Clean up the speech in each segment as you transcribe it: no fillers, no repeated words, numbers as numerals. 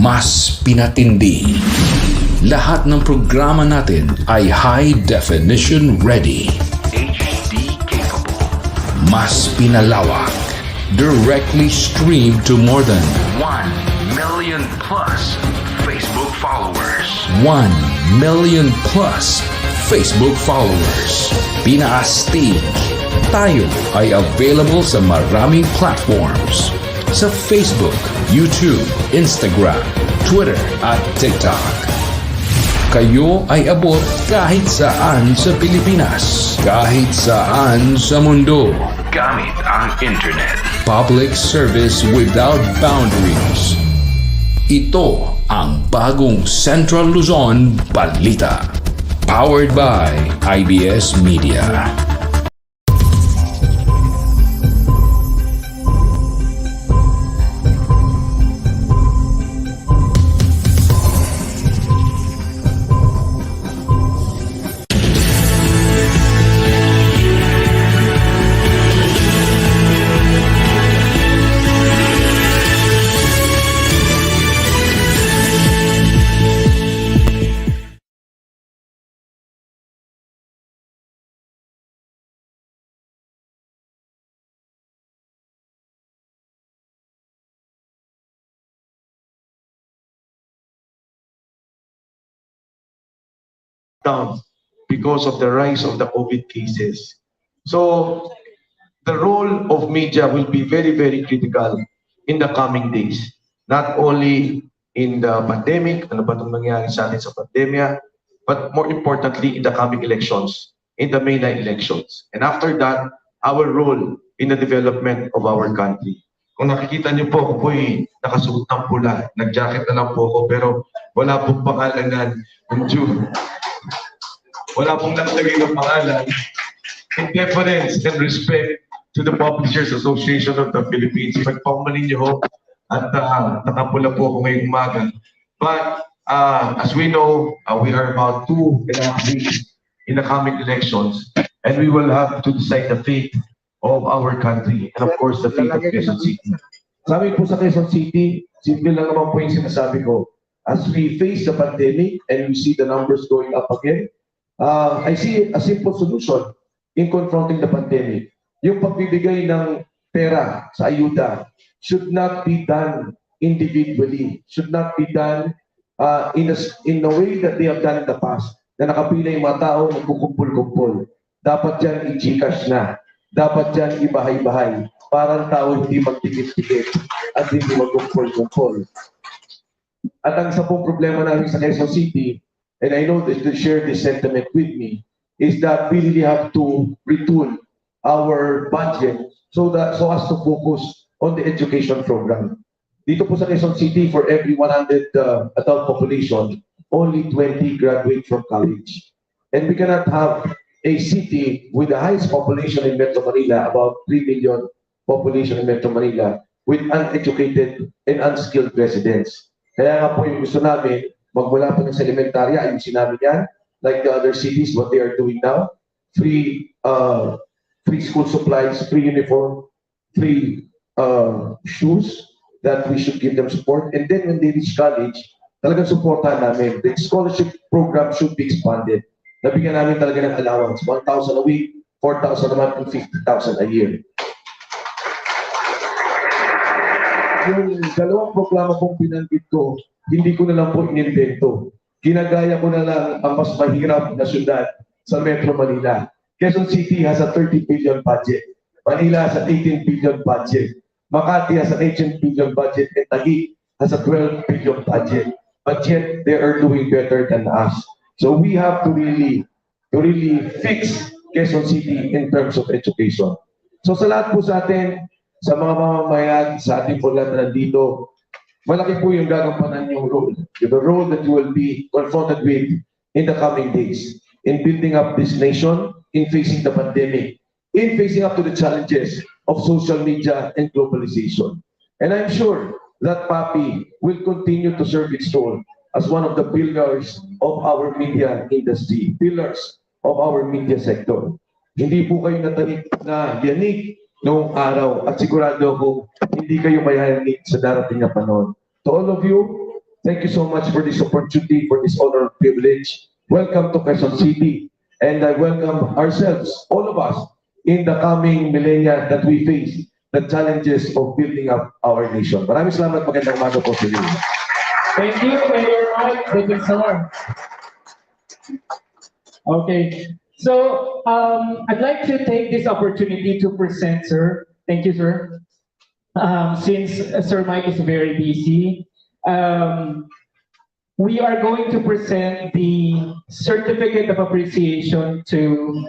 Mas pinatindi. Lahat ng programa natin ay high definition ready. HD capable. Mas pinalawak. Directly streamed to more than 1 million plus Facebook followers. 1 million plus Facebook followers. Pinaastig. Tayo ay available sa maraming platforms. Sa Facebook, YouTube, Instagram, Twitter at TikTok. Kayo ay abot kahit saan sa Pilipinas, kahit saan sa mundo. Gamit ang internet. Public service without boundaries. Ito ang bagong Central Luzon Balita. Powered by IBS Media. Down because of the rise of the COVID cases. So the role of media will be very, very critical in the coming days. Not only in the pandemic, ano ba itong nangyari sa atin sa pandemya, but more importantly in the coming elections, in the Penlai elections. And after that, our role in the development of our country. Kung nakikita niyo po, ako po'y nakasuot ng pula, nag-jacket na lang po ako, pero wala pong pangalanan. Wala pong nakalagay ng pangalan. In deference and respect to the Publishers Association of the Philippines. Pagpaumanin niyo ho, at nakapula po ako ngayong umaga. But as we know, we are about 2.5 weeks in the coming elections, and we will have to decide the fate of our country, and of course, the fate of Quezon City. Sabi po sa Quezon City, simple lang naman po yung sinasabi ko. As we face the pandemic and we see the numbers going up again, I see a simple solution in confronting the pandemic. Yung pagbibigay ng pera sa ayuda should not be done individually, should not be done in a way that they have done in the past, na nakapila yung mga tao, nagkukumpul-kumpul. Dapat dyan i-Gcash na. Dapat dyan ibahay-bahay. Para ang tao hindi magtikit-tikit at hindi magkumpul-kumpul. At ang isa pong problema namin sa Quezon City, and I know that you share this sentiment with me, is that we really have to retool our budget so as to focus on the education program. Dito po sa Quezon City, for every 100 adult population, only 20 graduate from college. And we cannot have a city with the highest population in Metro Manila, about 3 million population in Metro Manila, with uneducated and unskilled residents. Kaya nga po yung gusto namin, magmula po ng sa elementarya, yung sinabi niyan, like the other cities, what they are doing now, free school supplies, free uniform, free shoes, that we should give them support. And then when they reach college, talagang supportan namin. The scholarship program should be expanded. Nabigyan namin talaga ng allowance, 1,000 a week, 4,000 a month, and 50,000 a year. Yung dalawang programa pong pinanggit ko, hindi ko na lang po inimbento. Ginagaya ko na lang ang mas mahirap na syudad sa Metro Manila. Quezon City has a 30 billion budget. Manila has a 18 billion budget. Makati has an 18 billion budget. And Taguig has a 12 billion budget. But yet, they are doing better than us. So we have to really fix Quezon City in terms of education. So sa lahat po sa atin, sa mga mamamayan, sa ating po lahat na nandito, malaki po yung gagampanan yung role. The role that you will be confronted with in the coming days in building up this nation, in facing the pandemic, in facing up to the challenges of social media and globalization. And I'm sure that PAPI will continue to serve its role as one of the pillars of our media industry, pillars of our media sector. Hindi po kayo natanik na yanig noong araw at sigurado ako hindi kayo mayayanig sa darating na panahon. To all of you, thank you so much for this opportunity, for this honor and privilege. Welcome to Quezon City, and I welcome ourselves, all of us, in the coming millennia that we face the challenges of building up our nation. Maraming salamat, magandang umaga po sa inyo. Thank you, Mayor Mike. Thank you, sir. Okay, so I'd like to take this opportunity to present, sir. Thank you, sir. Since Sir Mike is very busy, we are going to present the Certificate of Appreciation to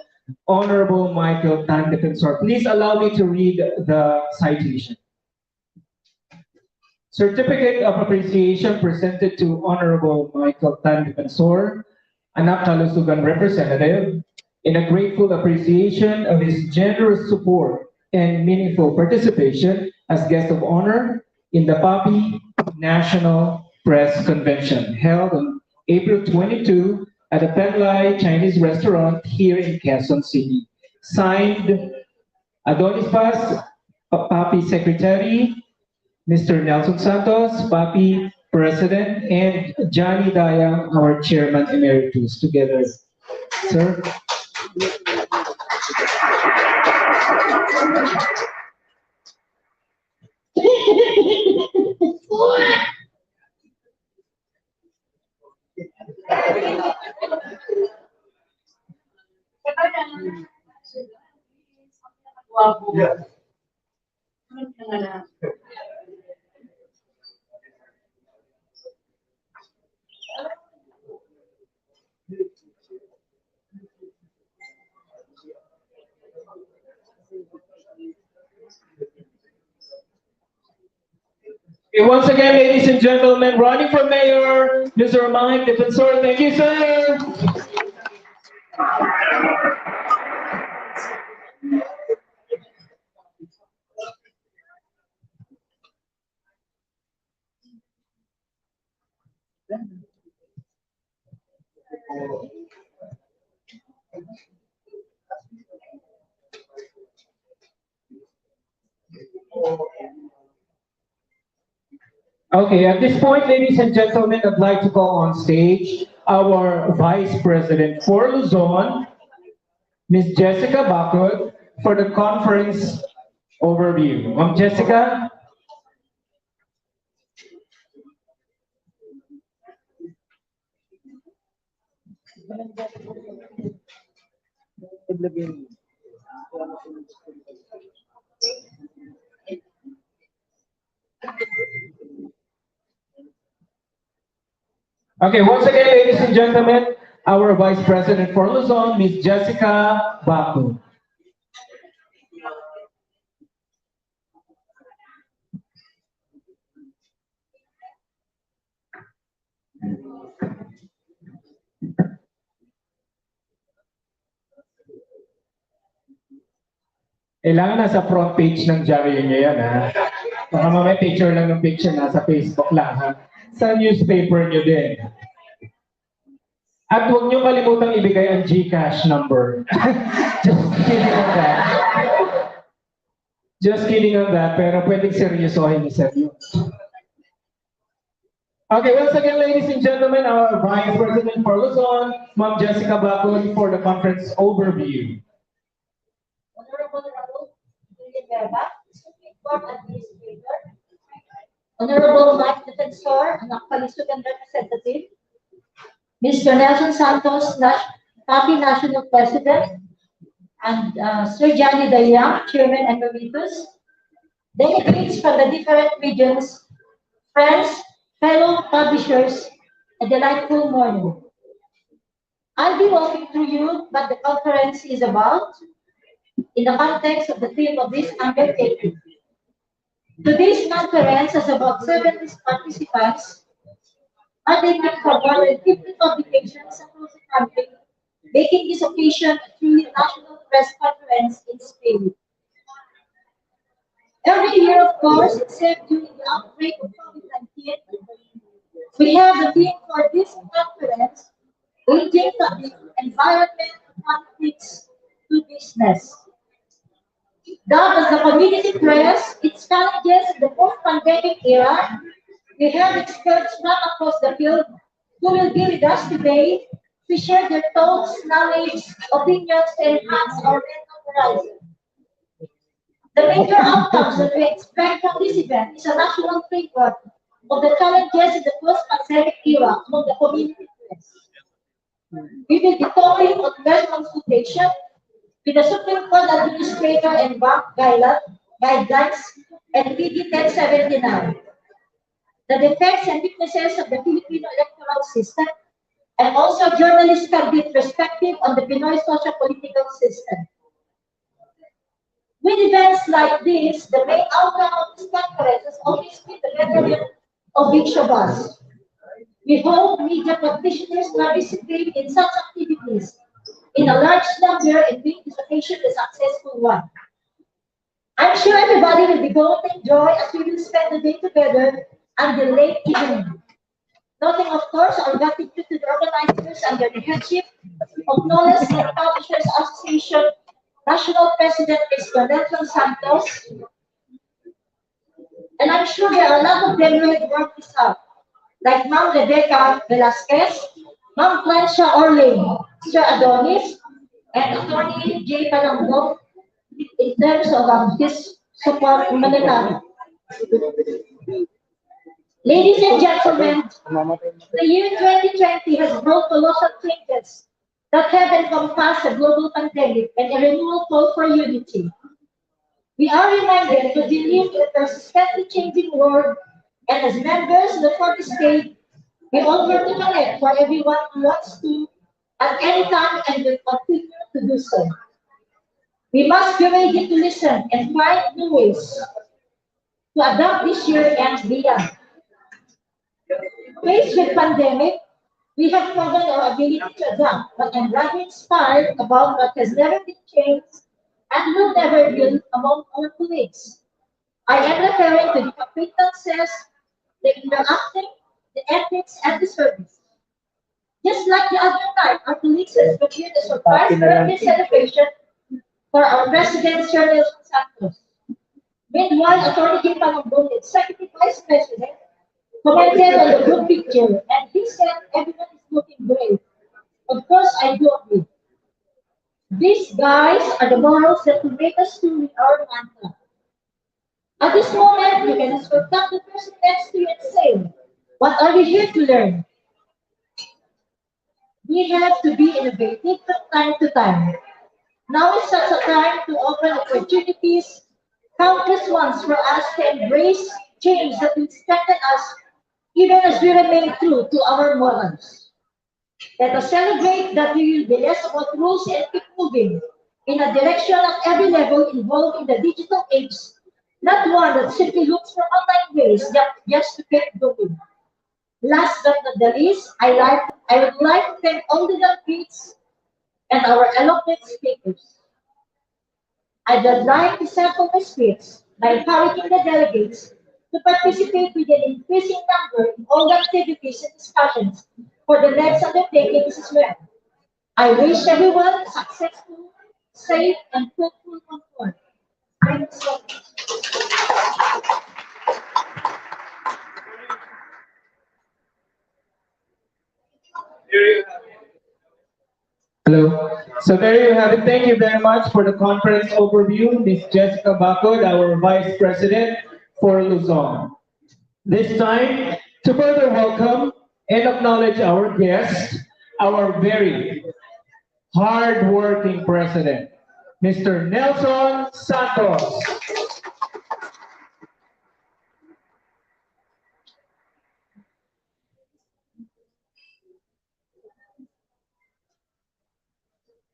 Honorable Michael Tan, Defensor. Please allow me to read the citation. Certificate of Appreciation presented to Honorable Michael Tan, Defensor, Anak Kalusugan Representative, in a grateful appreciation of his generous support and meaningful participation as guest of honor in the PAPI National Press Convention held on April 22 at the Penlai Chinese restaurant here in Quezon City. Signed, Adonis Paz, PAPI Secretary, Mr. Nelson Santos, PAPI President, and Johnny Daya, our Chairman Emeritus, together. Sir? Okay, once again, ladies and gentlemen, running for mayor, Mr. Mike Defensor. Thank you, sir. Okay, at this point, ladies and gentlemen, I'd like to call on stage our Vice President for Luzon, Ms. Jessica Bacot, for the conference overview. Ma'am Jessica? Okay, once again, ladies and gentlemen, our Vice President for Luzon, Ms. Jessica Bacot. Kailangan nasa front page ng diaryo niyo yan, ha? Baka mamaya picture lang ng picture, nasa Facebook lang, ha? Sa newspaper niyo din. At huwag niyo kalimutang ibigay ang GCash number. Just kidding on that. Just kidding on that, pero pwedeng seryosohin ni Sir yun. Okay, once again, ladies and gentlemen, our Vice President for Luzon, Ma'am Jessica Bacot, for the conference overview. Honorable Raul, Villanueva, Supreme Court Administrator, Honorable Mike Defensor, Anak Kalusugan Representative, Mr. Nelson Santos, PAPI National President, and Sir Johnny Daya, Chairman Emeritus, delegates from the different regions, friends, fellow publishers, a delightful morning. I'll be walking through you what the conference is about in the context of the theme of this undertaking. Today's conference has about 70 participants, attending from more than 50 publications across the country, making this occasion a truly national press conference in Spain. Every year, of course, except during the outbreak of COVID-19, we have the theme for this conference, Aging Public Environment Conflicts to Business. Dubbed as the community press, its challenges in the post-pandemic era, we have experts from across the field who will be with us today to share their thoughts, knowledge, opinions, to enhance our mental horizon. The major outcomes that we expect from this event is a national framework of the challenges in the post-pandemic era among the community press. We will be talking on best consultation with the Supreme Court Administrator and Bank Guidelines and PD 1079, the defects and weaknesses of the Filipino electoral system, and also journalists can give perspective on the Pinoy socio-political system. With events like this, the main outcome of this conference has always been the betterment of each of us. We hope media practitioners participate in such activities in a large number and make this occasion a successful one. I'm sure everybody will be going to enjoy as we will spend the day together until late evening. Noting, of course, our gratitude to the organizers under the headship of Knowledge and Publishers Association National President Mr. Nelson Santos. And I'm sure there are a lot of them who have worked this out, like Ma'am Rebecca Velasquez, Ma'am Clancia Orling, Sir Adonis, and Attorney J. Palanggo in terms of his support humanitarian. Ladies and gentlemen, the year 2020 has brought colossal changes that have encompassed a global pandemic and a renewal call for unity. We are reminded that we live in a persistently changing world, and as members of the 40th state, we offer to connect for everyone who wants to at any time and will continue to do so. We must be ready to listen and find new ways to adapt this year and beyond. Faced with pandemic, we have proven our ability to adapt, but I'm rather inspired about what has never been changed and will never be among our colleagues. I am referring to the competences, the interacting, the ethics, and the service. Just like the other night, our colleagues have prepared a surprise birthday celebration for our President, Sir Nelson Santos. Meanwhile, Attorney J. Palanggo, Executive Vice President, commented on the group picture, and he said everyone is looking great. Of course, I do agree. These guys are the morals that will make us true with our mantra. At this moment, you can escort the person next to you and say, what are we here to learn? We have to be innovative from time to time. Now is such a time to open opportunities, countless ones for us to embrace change that will strengthen us even as we remain true to our morals. Let us celebrate that we will be less about rules and keep moving in a direction at every level involved in the digital age, not one that simply looks for online ways just to keep going. Last but not the least, I would like to thank all the delegates and our eloquent speakers. I would like to sample my speech by encouraging the delegates to participate with an increasing number in all the activities and discussions for the next undertakings as well. I wish everyone a successful, safe, and fruitful conference. Thank you so much. Hello. So there you have it. Thank you very much for the conference overview, Ms. Jessica Bacod, our Vice President for Luzon. This time, to further welcome and acknowledge our guest, our very hard-working President, Mr. Nelson Santos.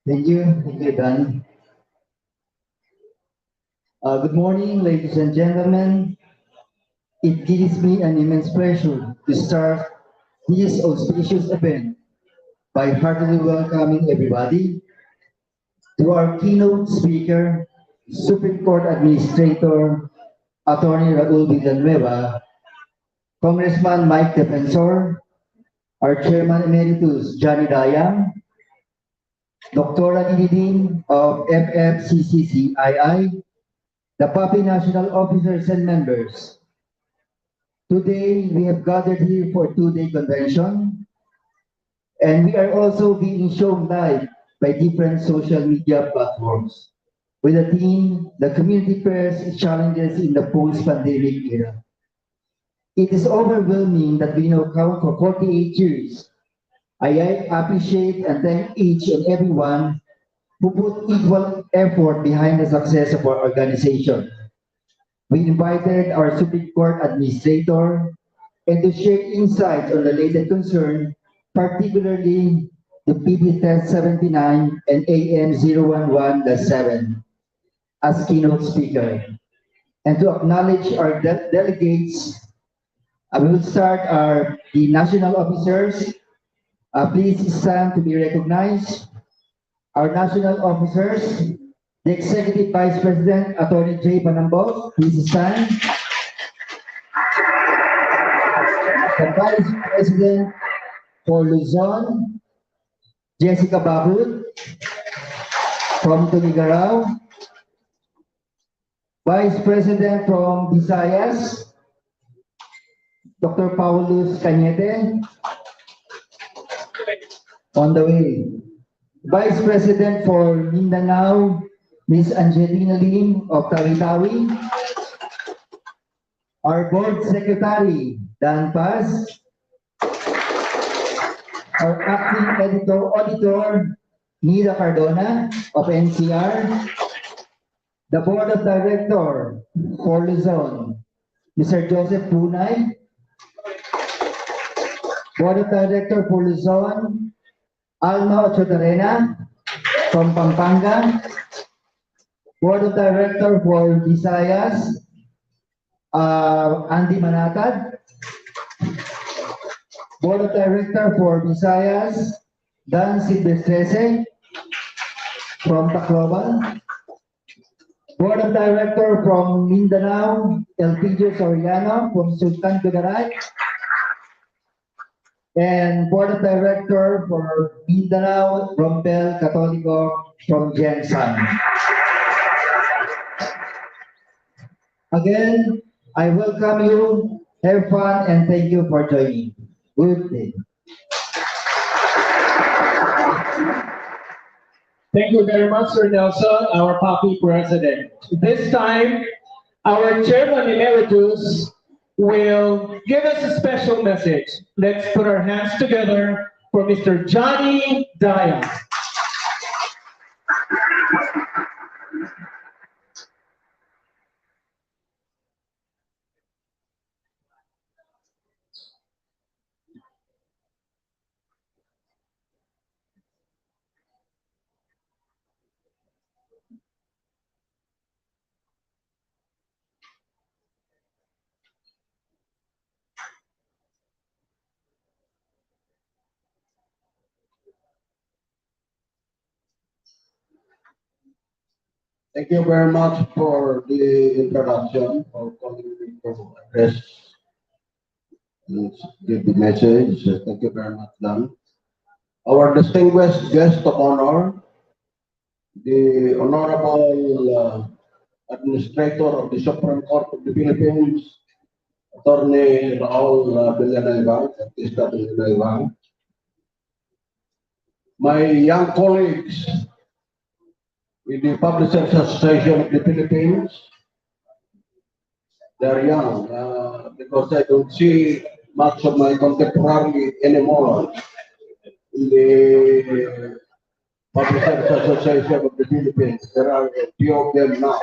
Thank you, Dan. Good morning, ladies and gentlemen. It gives me an immense pleasure to start this auspicious event by heartily welcoming everybody to our keynote speaker, Supreme Court Administrator, Attorney Raul Villanueva, Congressman Mike Defensor, our Chairman Emeritus Johnny Dayang, Dr. Adidin of FFCCCII, the PAPI National Officers and Members. Today, we have gathered here for a two-day convention, and we are also being shown live by different social media platforms with the theme, The Community Press Challenges in the Post-Pandemic Era. It is overwhelming that we now count for 48 years. I appreciate and thank each and everyone who put equal effort behind the success of our organization. We invited our Supreme Court Administrator and to share insights on related concern, particularly the PD Test 79 and AM 011-7 as keynote speaker. And to acknowledge our delegates, I will start the national officers. Please stand to be recognized. Our national officers, the Executive Vice President, Attorney J. Panambos, please stand. The Vice President for Luzon, Jessica Babut, from Tuligarao. Vice President from Visayas, Dr. Paulus Cañete, on the way. Vice President for Mindanao, Ms. Angelina Lim of Tawi-Tawi. Our Board Secretary, Dan Paz. Our Acting Auditor, Nida Cardona of NCR. The Board of Directors for Luzon, Mr. Joseph Punay. Board of Directors for Luzon, Alma Ochotarena from Pampanga. Board of Directors for Visayas, Andy Manatad. Board of Directors for Visayas, Dan Silvestrese from Tacloban. Board of Directors from Mindanao, Elpidio Soriano from Sultan Kudarat. And Board of Directors for Mindanao, Rompel Catolico from Jensan. Again, I welcome you, have fun, and thank you for joining. Good day. Thank you very much, Sir Nelson, our PAPI President. This time, our Chairman Emeritus will give us a special message. Let's put our hands together for Mr. Johnny Dayang. Thank you very much for the introduction, for calling me to address and give the message. Thank you very much, Dan. Our distinguished guest of honor, the Honorable Administrator of the Supreme Court of the Philippines, Attorney Raul Villanueva, Bautista Villanueva. My young colleagues in the Publishers Association of the Philippines, they're young because I don't see much of my contemporary anymore in the Publishers Association of the Philippines. There are a few of them now.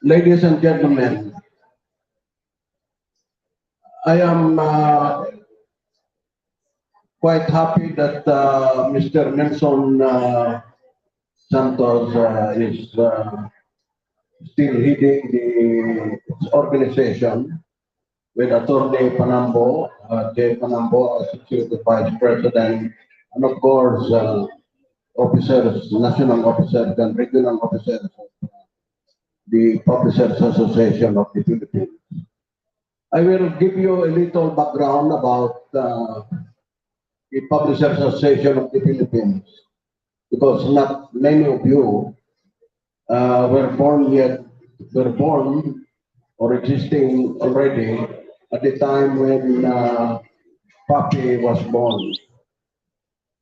Ladies and gentlemen, I am quite happy that Mr. Nelson Santos is still leading the organization with Attorney Panambo, Jay Panambo as Executive Vice President, and of course officers, national officers and regional officers of the Publishers Association of the Philippines. I will give you a little background about the Publishers Association of the Philippines, because not many of you were born or existing already at the time when PAPI was born.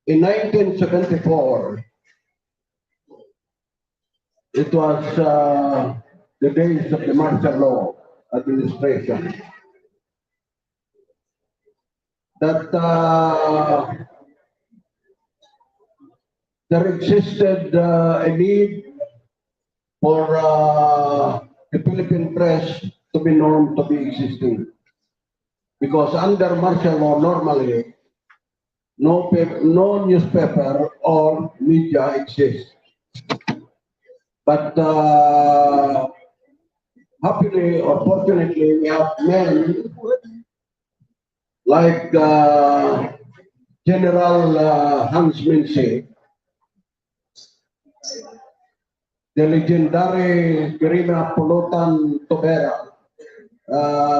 In 1974, it was the days of the martial law administration that there existed a need for the Philippine press to be known to be existing. Because under martial law, normally, no newspaper or media exists. But happily or fortunately, we have men like General Hans Mincy, the legendary Guerrilla Pulutan Tobera,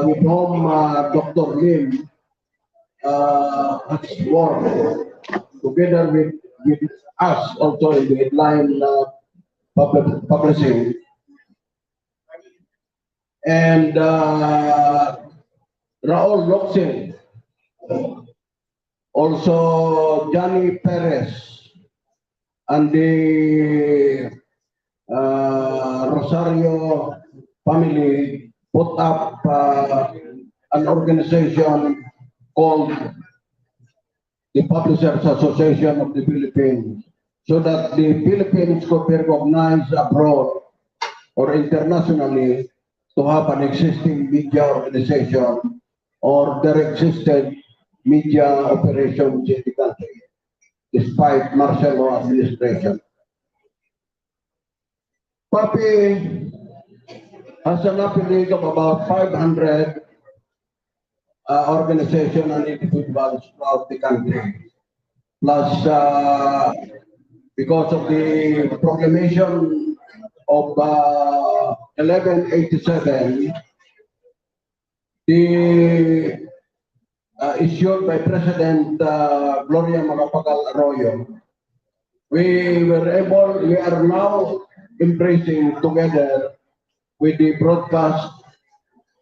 with whom Dr. Lim has worked together with us also in the headline publishing. And Raul Luxent, also Johnny Perez, and the Rosario family put up an organization called the Publishers Association of the Philippines, so that the Philippines could be recognized abroad or internationally to have an existing media organization, or there existed media operations in the country, despite martial law administration. PAPI has an affiliate of about 500 organizations and individuals throughout the country. Plus, because of the proclamation of 1187, the issued by President Gloria Macapagal Arroyo, we are now embracing together with the broadcast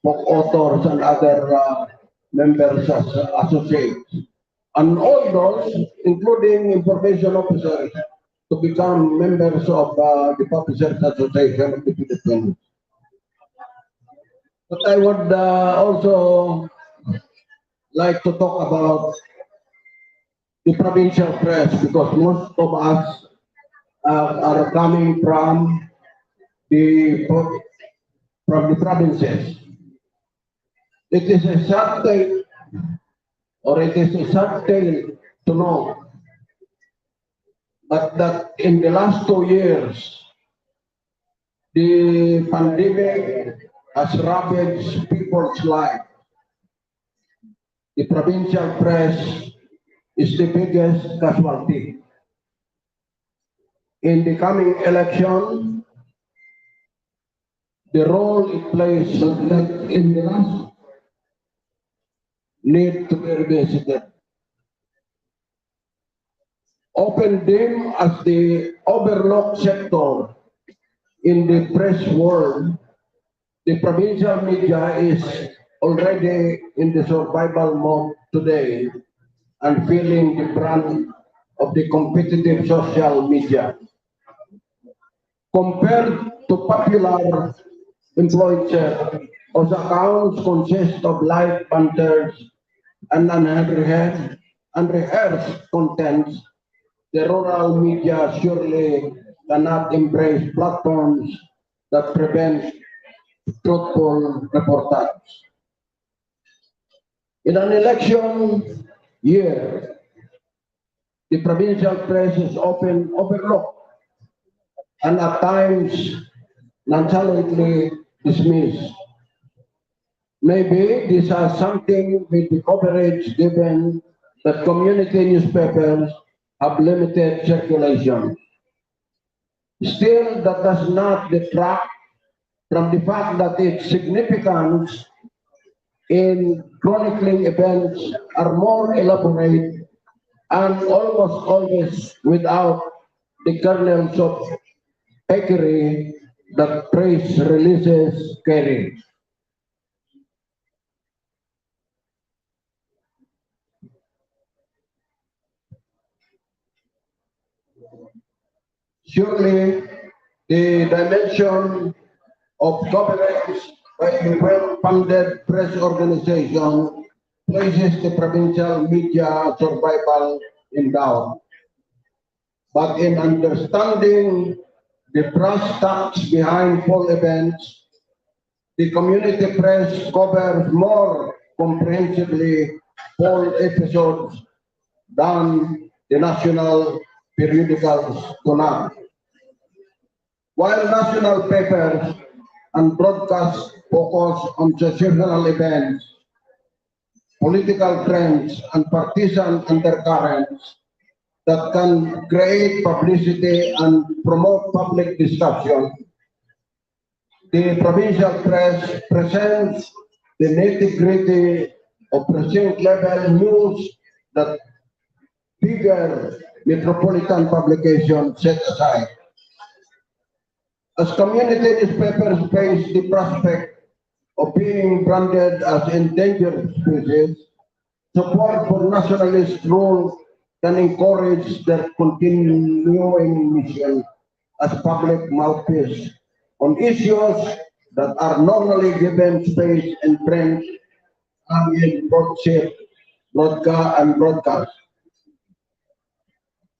book authors and other members as associates, and all those, including information officers, to become members of the Publishers Association of the Philippines. But I would also like to talk about the provincial press, because most of us are coming from the provinces. It is a sad thing, or it is a sad thing to know, but that in the last 2 years, the pandemic has ravaged people's lives. The provincial press is the biggest casualty. In the coming election, the role it plays in the last need to be revisited. Often deemed as the overlooked sector in the press world, the provincial media is already in the survival mode today and feeling the brunt of the competitive social media. Compared to popular influencers, whose accounts consist of light banters and unrehearsed contents, the rural media surely cannot embrace platforms that prevent truthful reportage. In an election year, the provincial press is often overlooked and at times nonchalantly dismissed. Maybe this has something with the coverage given that community newspapers have limited circulation. Still, that does not detract from the fact that its significance in chronicling events are more elaborate and almost always without the kernels of fakery that press releases carry. Surely, the dimension of coverage by a well-funded press organization places the provincial media survival in doubt. But in understanding the brass tacks behind full events, the community press covers more comprehensively full episodes than the national periodicals do not. While national papers and broadcasts focus on sessional events, political trends, and partisan undercurrents that can create publicity and promote public discussion, the provincial press presents the nitty-gritty of precinct-level news that bigger metropolitan publications set aside. As community newspapers face the prospect of being branded as endangered species, support for nationalist rule can encourage their continuing mission as public mouthpiece on issues that are normally given space in print and in broadsheet, broadcast.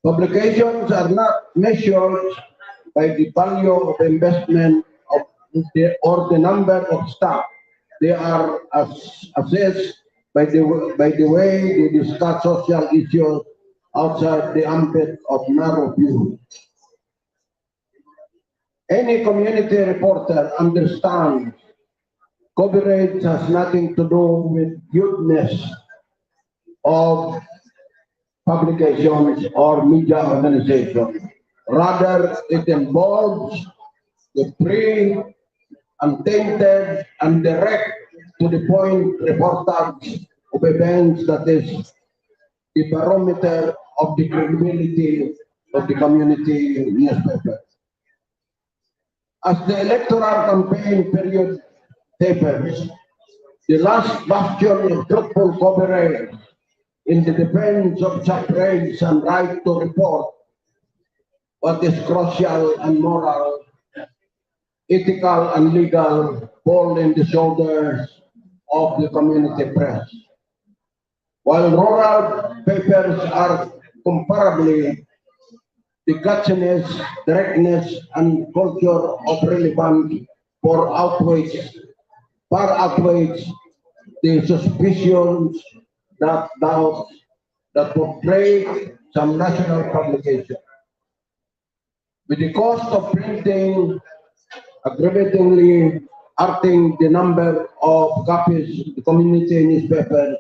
Publications are not measured by the value of investment or the number of staff. They are assessed by the way they discuss social issues outside the ambit of narrow view. Any community reporter understands coverage has nothing to do with goodness of publications or media organizations. Rather, it involves the free, untainted, and direct to the point reportage of events that is the barometer of the credibility of the community newspaper. As the electoral campaign period tapers, the last bastion of truthful coverage in the defense of suffrage and right to report what is crucial and moral, ethical and legal fall in the shoulders of the community press. While rural papers are comparably the gutsiness, directness, and culture of relevance far outweighs the suspicions that doubts that portray some national publication. With the cost of printing aggravatingly hurting the number of copies the community newspapers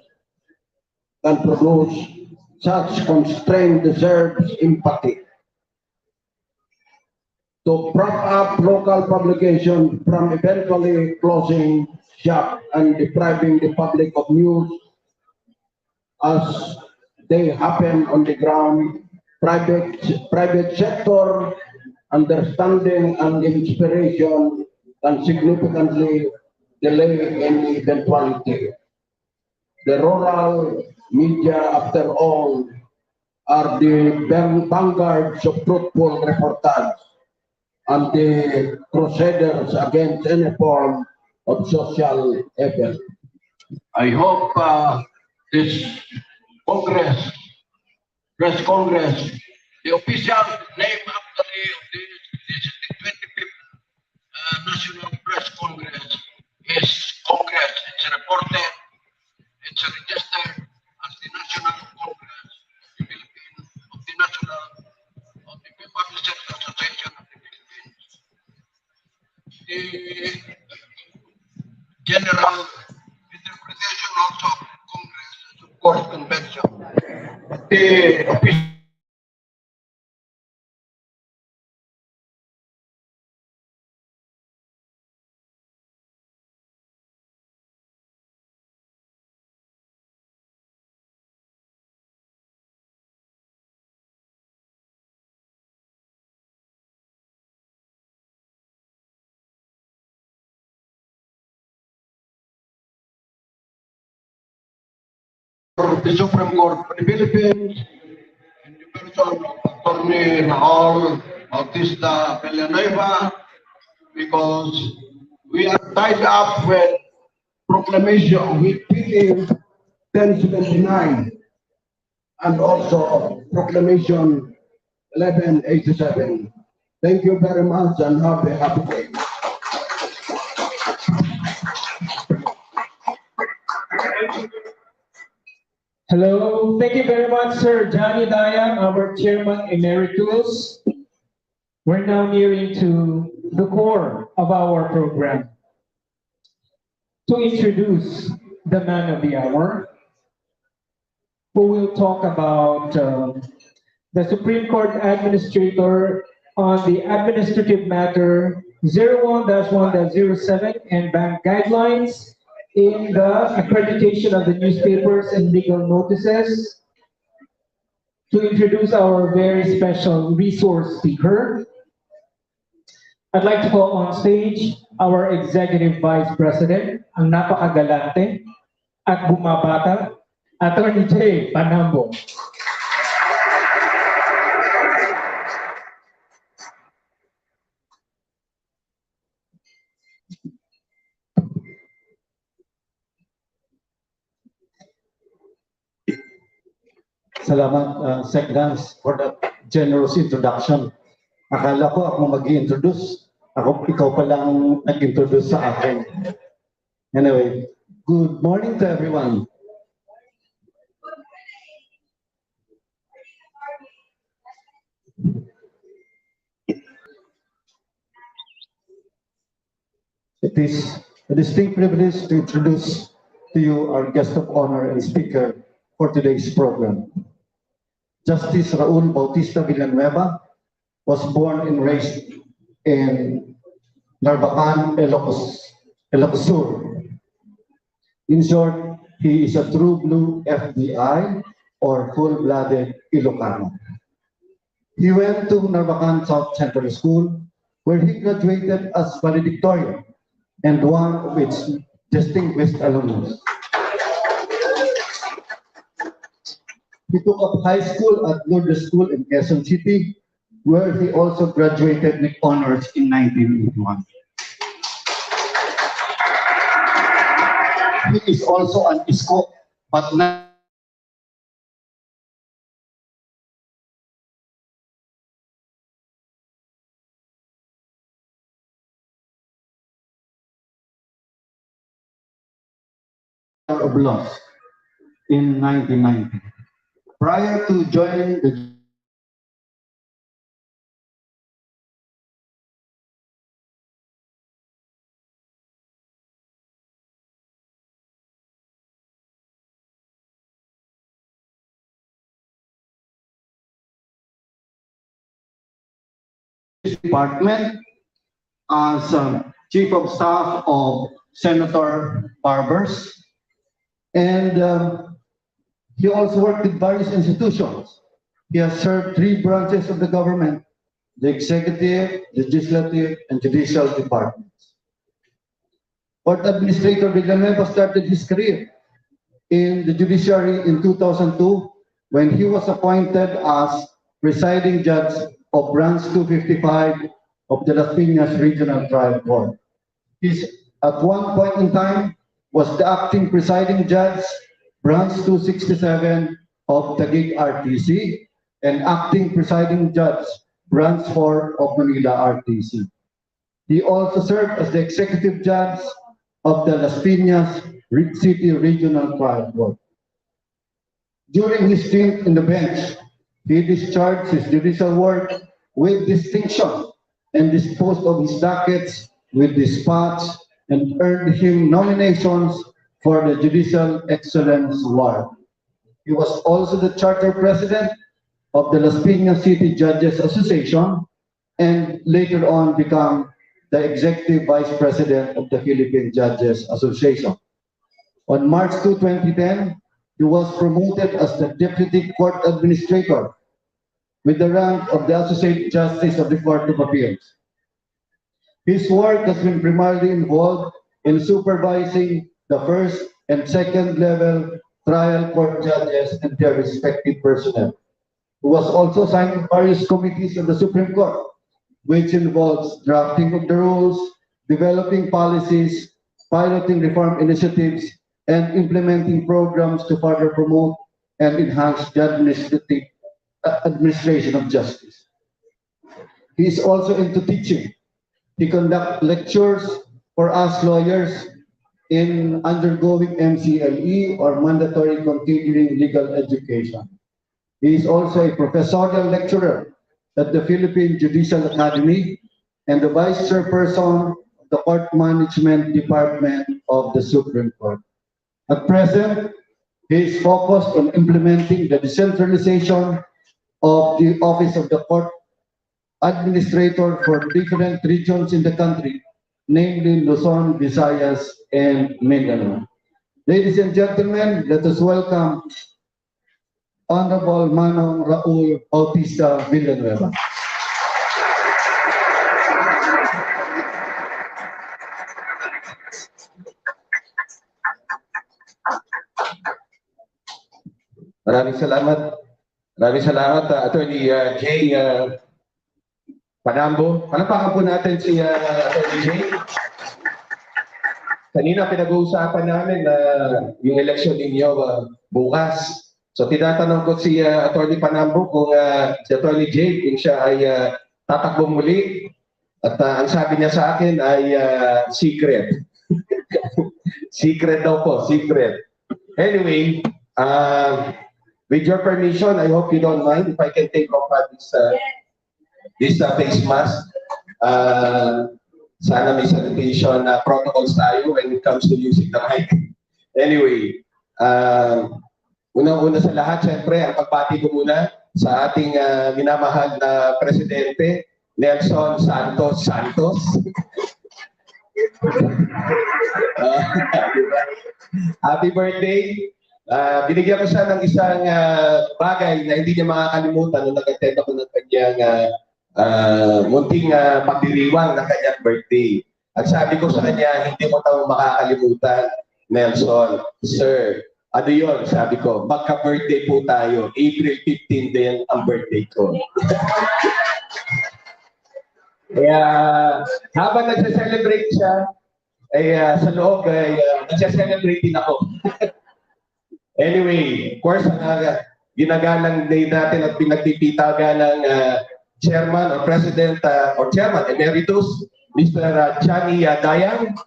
can produce, such constraint deserves empathy. To prop up local publications from eventually closing shop and depriving the public of news as they happen on the ground, private sector understanding and inspiration can significantly delay any eventuality. The rural media, after all, are the vanguards of truthful reportage and the crusaders against any form of social evil. I hope this Congress, Press Congress, the official name actually of this is the 25th National Press Congress is Congress. It's reported, it's registered as the National Congress of the Philippines of the general interpretation also of Congress, of course, convention. The official of the Supreme Court of the Philippines, in the person of Attorney Raul Bautista Villanueva, because we are tied up with proclamation with PA 1079 and also proclamation 1187. Thank you very much and have a happy day. Hello, thank you very much, Sir Johnny Dayang, our Chairman Emeritus. We're now nearing to the core of our program. To introduce the man of the hour, who will talk about the Supreme Court Administrator on the administrative matter 01-1-07 and bank guidelines in the accreditation of the newspapers and legal notices. To introduce our very special resource speaker, I'd like to call on stage our Executive Vice President, ang napakagalante at bumabata, Attorney J. Panambo. Salamat, Sec Dance, for that generous introduction. Akala ko ako mag-i-introduce. Ikaw pa lang nag-introduce sa akin. Anyway, good morning to everyone. It is a distinct privilege to introduce to you our guest of honor and speaker for today's program. Justice Raul Bautista Villanueva was born and raised in Narvacan, Ilocos Sur. In short, he is a true blue FBI or full-blooded Ilocano. He went to Narvacan South Central School, where he graduated as valedictorian and one of its distinguished alumnus. He took up high school at Lourdes School in Quezon City, where he also graduated with honors in 1981. He is also an ISCO, but not of laws in 1990. Prior to joining the department as Chief of Staff of Senator Barbers, and he also worked with various institutions. He has served 3 branches of the government: the executive, legislative, and judicial departments. Court Administrator Villanueva started his career in the judiciary in 2002 when he was appointed as presiding judge of Branch 255 of the Las Piñas Regional Trial Court. He, at one point in time, was the acting presiding judge, Branch 267 of Taguig RTC, and acting presiding judge, Branch 4 of Manila RTC. He also served as the executive judge of the Las Piñas City Regional Trial Court. During his stint in the bench, he discharged his judicial work with distinction and disposed of his dockets with dispatch and earned him nominations for the Judicial Excellence Award. He was also the charter president of the Las Piñas City Judges Association and later on become the executive vice president of the Philippine Judges Association. On March 2, 2010, he was promoted as the deputy court administrator with the rank of the Associate Justice of the Court of Appeals. His work has been primarily involved in supervising the first and second level trial court judges and their respective personnel. He was also assigned to various committees of the Supreme Court, which involves drafting of the rules, developing policies, piloting reform initiatives, and implementing programs to further promote and enhance the administration of justice. He is also into teaching. He conducts lectures for us lawyers in undergoing MCLE or mandatory continuing legal education. He is also a professorial lecturer at the Philippine Judicial Academy and the vice chairperson of the Court Management Department of the Supreme Court. At present, he is focused on implementing the decentralization of the Office of the Court Administrator for different regions in the country, namely Luzon, Visayas, and Mindanao. Ladies and gentlemen, let us welcome Honorable Manong Raul Bautista Villanueva. Maraming salamat. Maraming salamat, Attorney Jay Panambo. Palapakan po natin si Attorney Jay. Kanina pinag-uusapan namin na yung election ninyo bukas. So tinatanong ko si Attorney Panambo kung si Attorney Jay, kung siya ay tatakbo muli. At ang sabi niya sa akin ay secret. Secret daw po, secret. Anyway, with your permission, I hope you don't mind if I can take off this face mask. Sana may sanitation protocols tayo when it comes to using the mic. Anyway, unang-una sa lahat, syempre, ang pagbati ko muna sa ating minamahal na Presidente, Nelson Santos Santos. Happy birthday! Binigyan ko siya ng isang bagay na hindi niya makakalimutan nung nag-attend ako ng kanyang munting pagdiriwang ng kanyang birthday. At sabi ko sa kanya, hindi mo tayo makakalimutan, Nelson. Sir, ano yun? Sabi ko, magka-birthday po tayo. April 15 din ang birthday ko. Kaya habang nagsa-celebrate siya, ay sa loob ay nagsa-celebrate din ako. Anyway, of course, ang ginagalang day natin at pinagpipitaga ng Chairman or President or Chairman Emeritus, Mr. Johnny Dayang.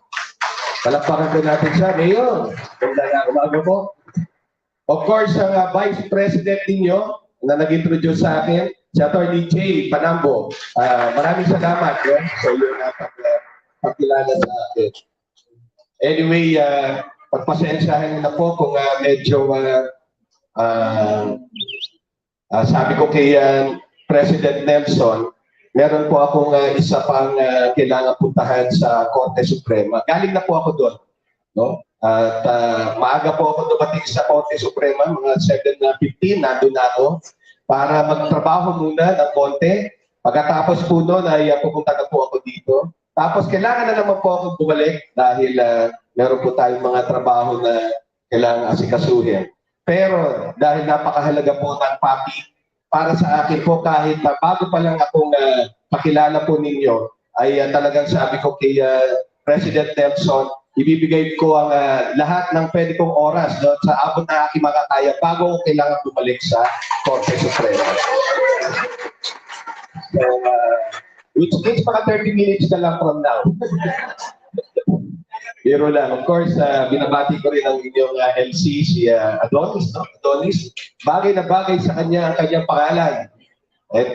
Palakpakan ko natin siya. Mayor, ganda umaga po. Of course, ang Vice President ninyo na nag-introduce sa akin, si Attorney Jay Panambo. Maraming salamat sa iyo na pagkilala sa akin. Anyway, pagpasensyahan na po kung medyo sabi ko kay President Nelson, meron po akong isa pang kailangan puntahan sa Korte Suprema. Galing na po ako doon. No? At maaga po ako dumating sa Korte Suprema, mga 7:15, nandun na ako, para magtrabaho muna ng konti. Pagkatapos po noon ay pupunta na po ako dito. Tapos kailangan na naman po ako bumalik dahil meron po tayong mga trabaho na kailangan asikasuhin. Pero dahil napakahalaga po ng PAPI, para sa akin po kahit bago pa lang akong pakilala po ninyo, ay talagang sabi ko kay President Nelson, ibibigay ko ang lahat ng pwede kong oras sa abot na aking makakaya bago ko kailangan bumalik sa Korte Suprema. So, which means mga 30 minutes na lang from now. Pero lang, of course, binabati ko rin ang inyong LC, si Adonis, no? Adonis. Bagay na bagay sa kanya ang kanyang pangalan. At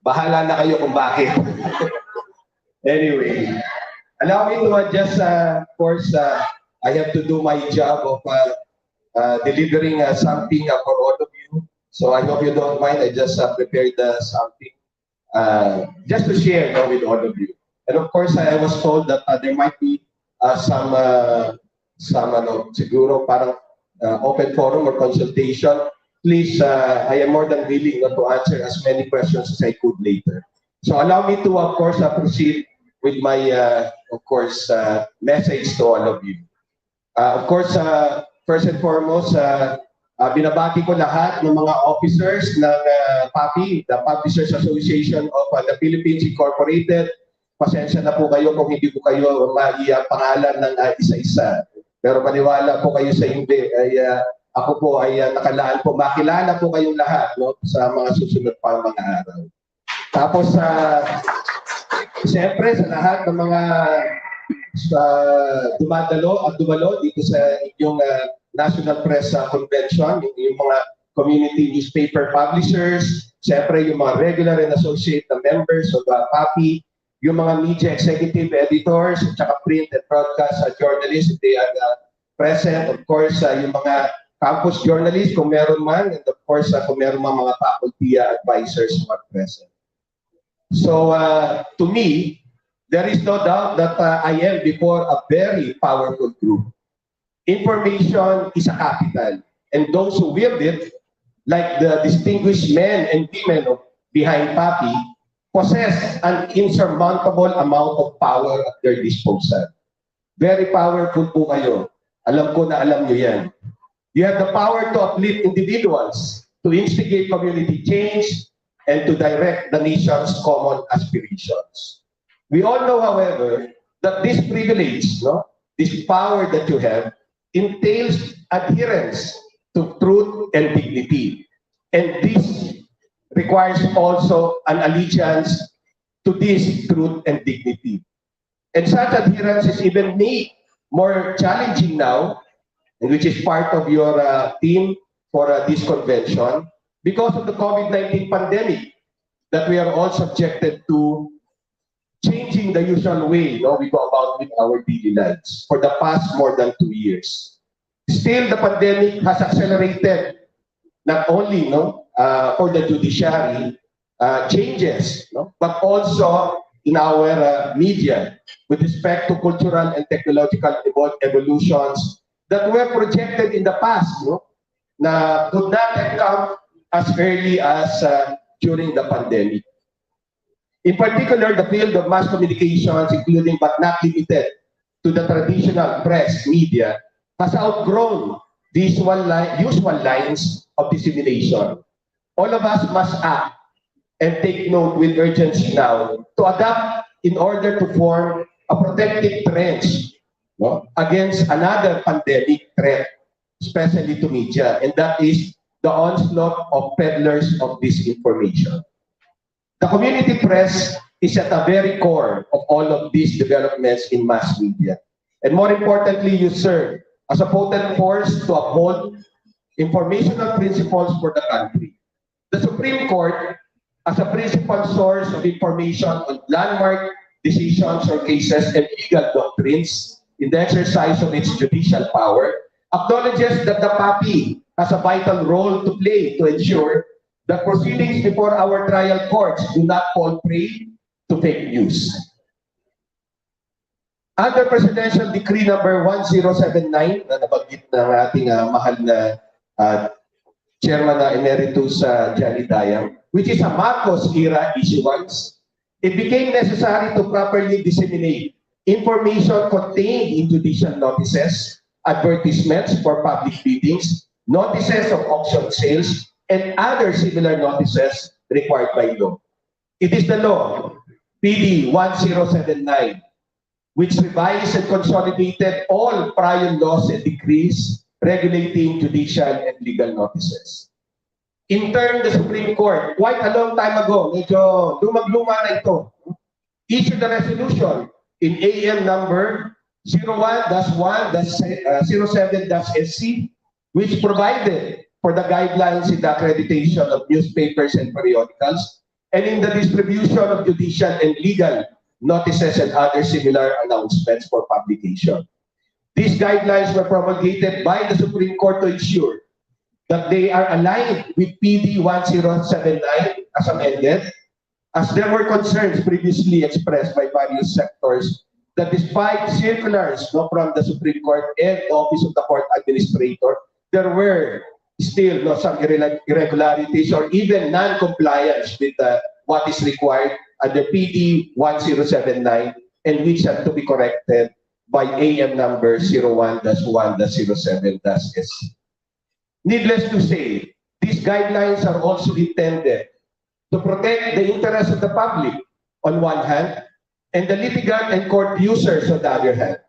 bahala na kayo kung bakit. Anyway, Allow me to just, of course, I have to do my job of delivering something for all of you. So I hope you don't mind. I just prepared something just to share with all of you. And of course, I was told that there might be some siguro parang open forum or consultation. Please, I am more than willing to answer as many questions as I could later. So allow me to, of course, proceed with my, of course, message to all of you. Of course, first and foremost, binabati ko lahat ng mga officers ng PAPI, the Publishers Association of the Philippines Incorporated. Pasensya na po kayo kung hindi ko kayo pangalan ng isa-isa. Pero maniwala po kayo sa hindi, ay ako po ay nakalaan po, makilala po kayong lahat sa mga susunod pang mga araw. Tapos, siyempre sa lahat ng mga dumalo dito sa inyong National Press Convention, yung mga community newspaper publishers, siyempre yung mga regular and associate members of PAPI, yung mga media executive editors, at saka print and broadcast journalists, if they are present, of course, yung mga campus journalists, kung meron man, and of course, kung meron man mga faculty advisors who are present. So, to me, there is no doubt that I am before a very powerful group. Information is a capital, and those who wield it, like the distinguished men and women behind PAPI, possess an insurmountable amount of power at their disposal. Very powerful po kayo. Alam ko na alam nyo yan. You have the power to uplift individuals, to instigate community change, and to direct the nation's common aspirations. We all know, however, that this privilege, this power that you have, entails adherence to truth and dignity. And this requires also an allegiance to this truth and dignity. And such adherence is even made more challenging now, and which is part of your theme for this convention, because of the COVID-19 pandemic, that we are all subjected to changing the usual way we go about with our daily lives for the past more than 2 years. Still, the pandemic has accelerated not only for the judiciary changes, but also in our media with respect to cultural and technological evolutions that were projected in the past, na could not have come as early as during the pandemic. In particular, the field of mass communications, including but not limited to the traditional press media, has outgrown these usual lines of dissemination. All of us must act and take note with urgency now to adapt in order to form a protective trench against another pandemic threat, especially to media, and that is the onslaught of peddlers of disinformation. The community press is at the very core of all of these developments in mass media. And more importantly, you serve as a potent force to uphold informational principles for the country. The Supreme Court, as a principal source of information on landmark decisions or cases and legal doctrines in the exercise of its judicial power, acknowledges that the PAPI has a vital role to play to ensure that proceedings before our trial courts do not fall prey to fake news. Under Presidential Decree number 1079 na nabanggit ng ating mahal na Chairman Emeritus Johnny Dayang, which is a Marcos-era issuance, it became necessary to properly disseminate information contained in judicial notices, advertisements for public biddings, notices of auction sales, and other similar notices required by law. It is the law, PD 1079, which revised and consolidated all prior laws and decrees regulating judicial and legal notices. In turn, the Supreme Court, quite a long time ago, medyo lumag-luma na ito, issued a resolution in AM number 01-1-07-SC, which provided for the guidelines in the accreditation of newspapers and periodicals, and in the distribution of judicial and legal notices, and other similar announcements for publication. These guidelines were promulgated by the Supreme Court to ensure that they are aligned with PD 1079 as amended, as there were concerns previously expressed by various sectors that despite circulars from the Supreme Court and the Office of the Court Administrator, there were still some irregularities or even non-compliance with what is required under PD 1079, and which had to be corrected by AM number 01-1-07-S. Needless to say, these guidelines are also intended to protect the interests of the public on one hand, and the litigant and court users on the other hand.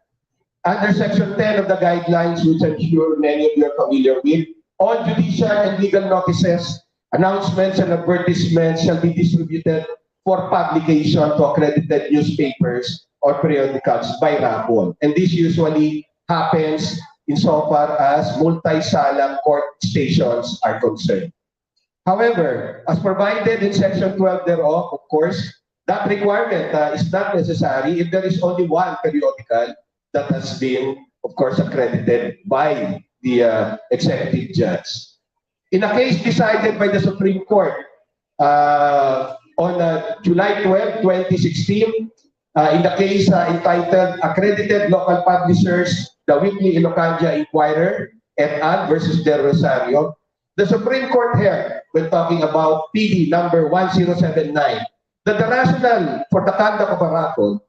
Under Section 10 of the guidelines, which I'm sure many of you are familiar with, all judicial and legal notices, announcements, and advertisements shall be distributed for publication to accredited newspapers or periodicals by Raul. And this usually happens insofar as multi-salang court stations are concerned. However, as provided in Section 12 thereof, of course, that requirement is not necessary if there is only one periodical that has been, of course, accredited by the executive judge. In a case decided by the Supreme Court on July 12, 2016, in the case entitled Accredited Local Publishers, the Weekly Ilocandia Inquirer, et al. Versus Del Rosario, the Supreme Court held, when talking about PD number 1079, that the rationale for the conduct of a raffle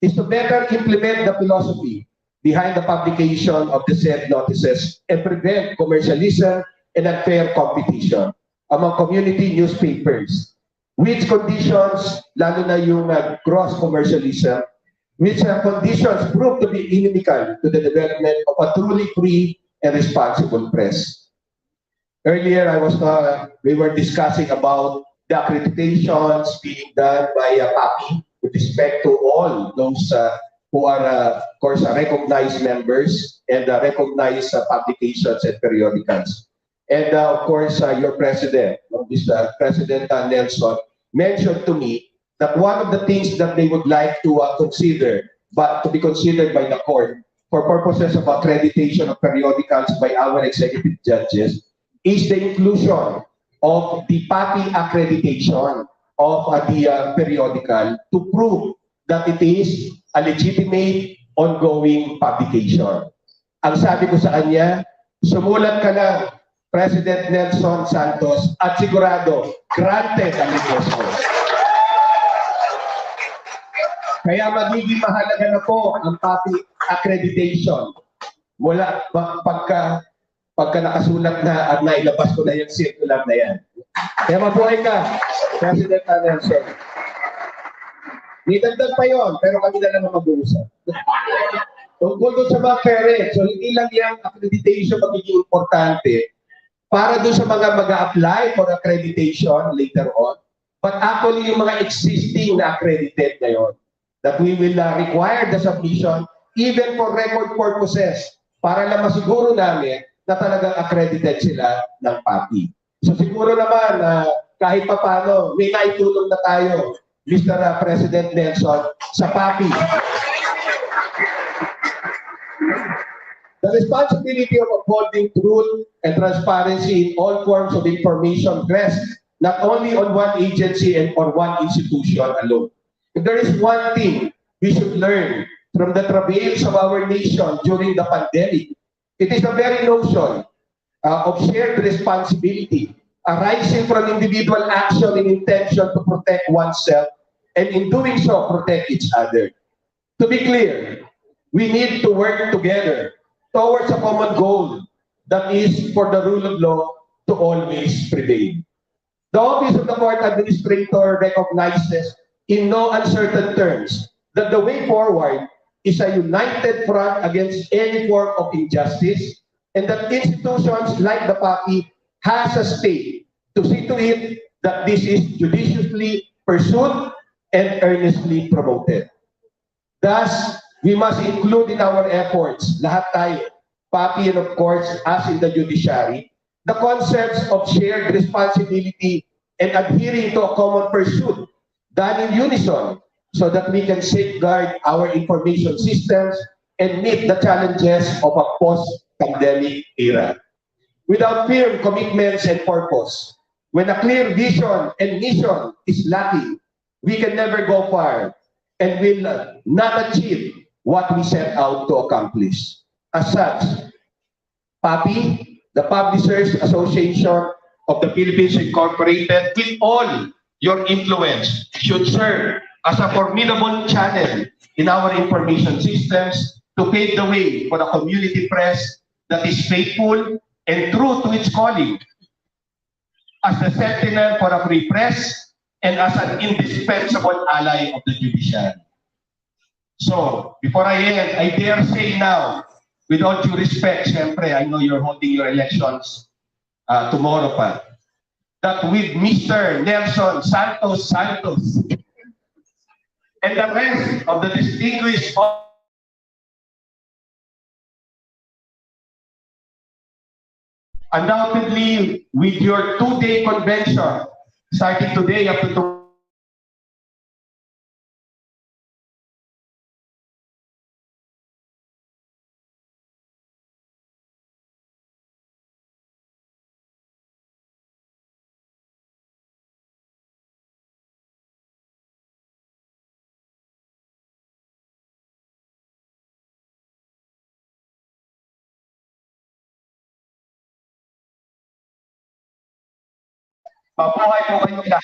is to better implement the philosophy behind the publication of the said notices and prevent commercialism and unfair competition among community newspapers, which conditions, lalo na yung gross commercialism, which conditions prove to be inimical to the development of a truly free and responsible press. Earlier, we were discussing about the accreditations being done by PAPI with respect to all those who are, of course, recognized members and recognized publications and periodicals. And of course, your president, President Nelson, mentioned to me that one of the things that they would like to consider, but to be considered by the court for purposes of accreditation of periodicals by our executive judges, is the inclusion of the PAPI accreditation of the periodical to prove that it is a legitimate ongoing publication. Ang sabi ko sa kanya, sumulat ka lang, President Nelson Santos, at sigurado, granted ang request mo. Kaya magiging mahalaga na po ang PAPI accreditation. Mula pagka nakasulat na at nailabas ko na yung circular na yan. Kaya mabuhay ka, President Nelson. Nidagdag pa yun, pero kami na lang mag-uusap. Tungkol doon sa mga parents, so hindi lang yung accreditation magiging importante para doon sa mga mag-a-apply for accreditation later on, but actually yung mga existing na accredited ngayon, that we will require the submission even for record purposes para lang masiguro namin na talagang accredited sila ng PAPI. So siguro naman kahit pa paano, may naitulong na tayo, Mr. President Nelson, sa PAPI. The responsibility of upholding truth and transparency in all forms of information rests not only on one agency and or one institution alone. If there is one thing we should learn from the travails of our nation during the pandemic, it is the very notion of shared responsibility arising from individual action and intention to protect oneself and in doing so protect each other. To be clear, we need to work together towards a common goal that is for the rule of law to always prevail. The Office of the Court Administrator recognizes in no uncertain terms that the way forward is a united front against any form of injustice, and that institutions like the PAPI has a stake to see to it that this is judiciously pursued and earnestly promoted. Thus, we must include in our efforts, lahat tayo, PAPI and of course, us in the judiciary, the concepts of shared responsibility and adhering to a common pursuit done in unison so that we can safeguard our information systems and meet the challenges of a post-pandemic era. Without firm commitments and purpose, when a clear vision and mission is lacking, we can never go far and will not achieve what we set out to accomplish. As such, PAPI, the Publishers Association of the Philippines Incorporated, with all your influence, should serve as a formidable channel in our information systems to pave the way for a community press that is faithful and true to its calling, as the sentinel for a free press and as an indispensable ally of the judiciary. So, before I end, I dare say now, with all due respect, syempre, I know you're holding your elections tomorrow pa, that with Mr. Nelson Santos and the rest of the distinguished undoubtedly with your two-day convention, starting today up to tomorrow, mabuhay po kayong lahat.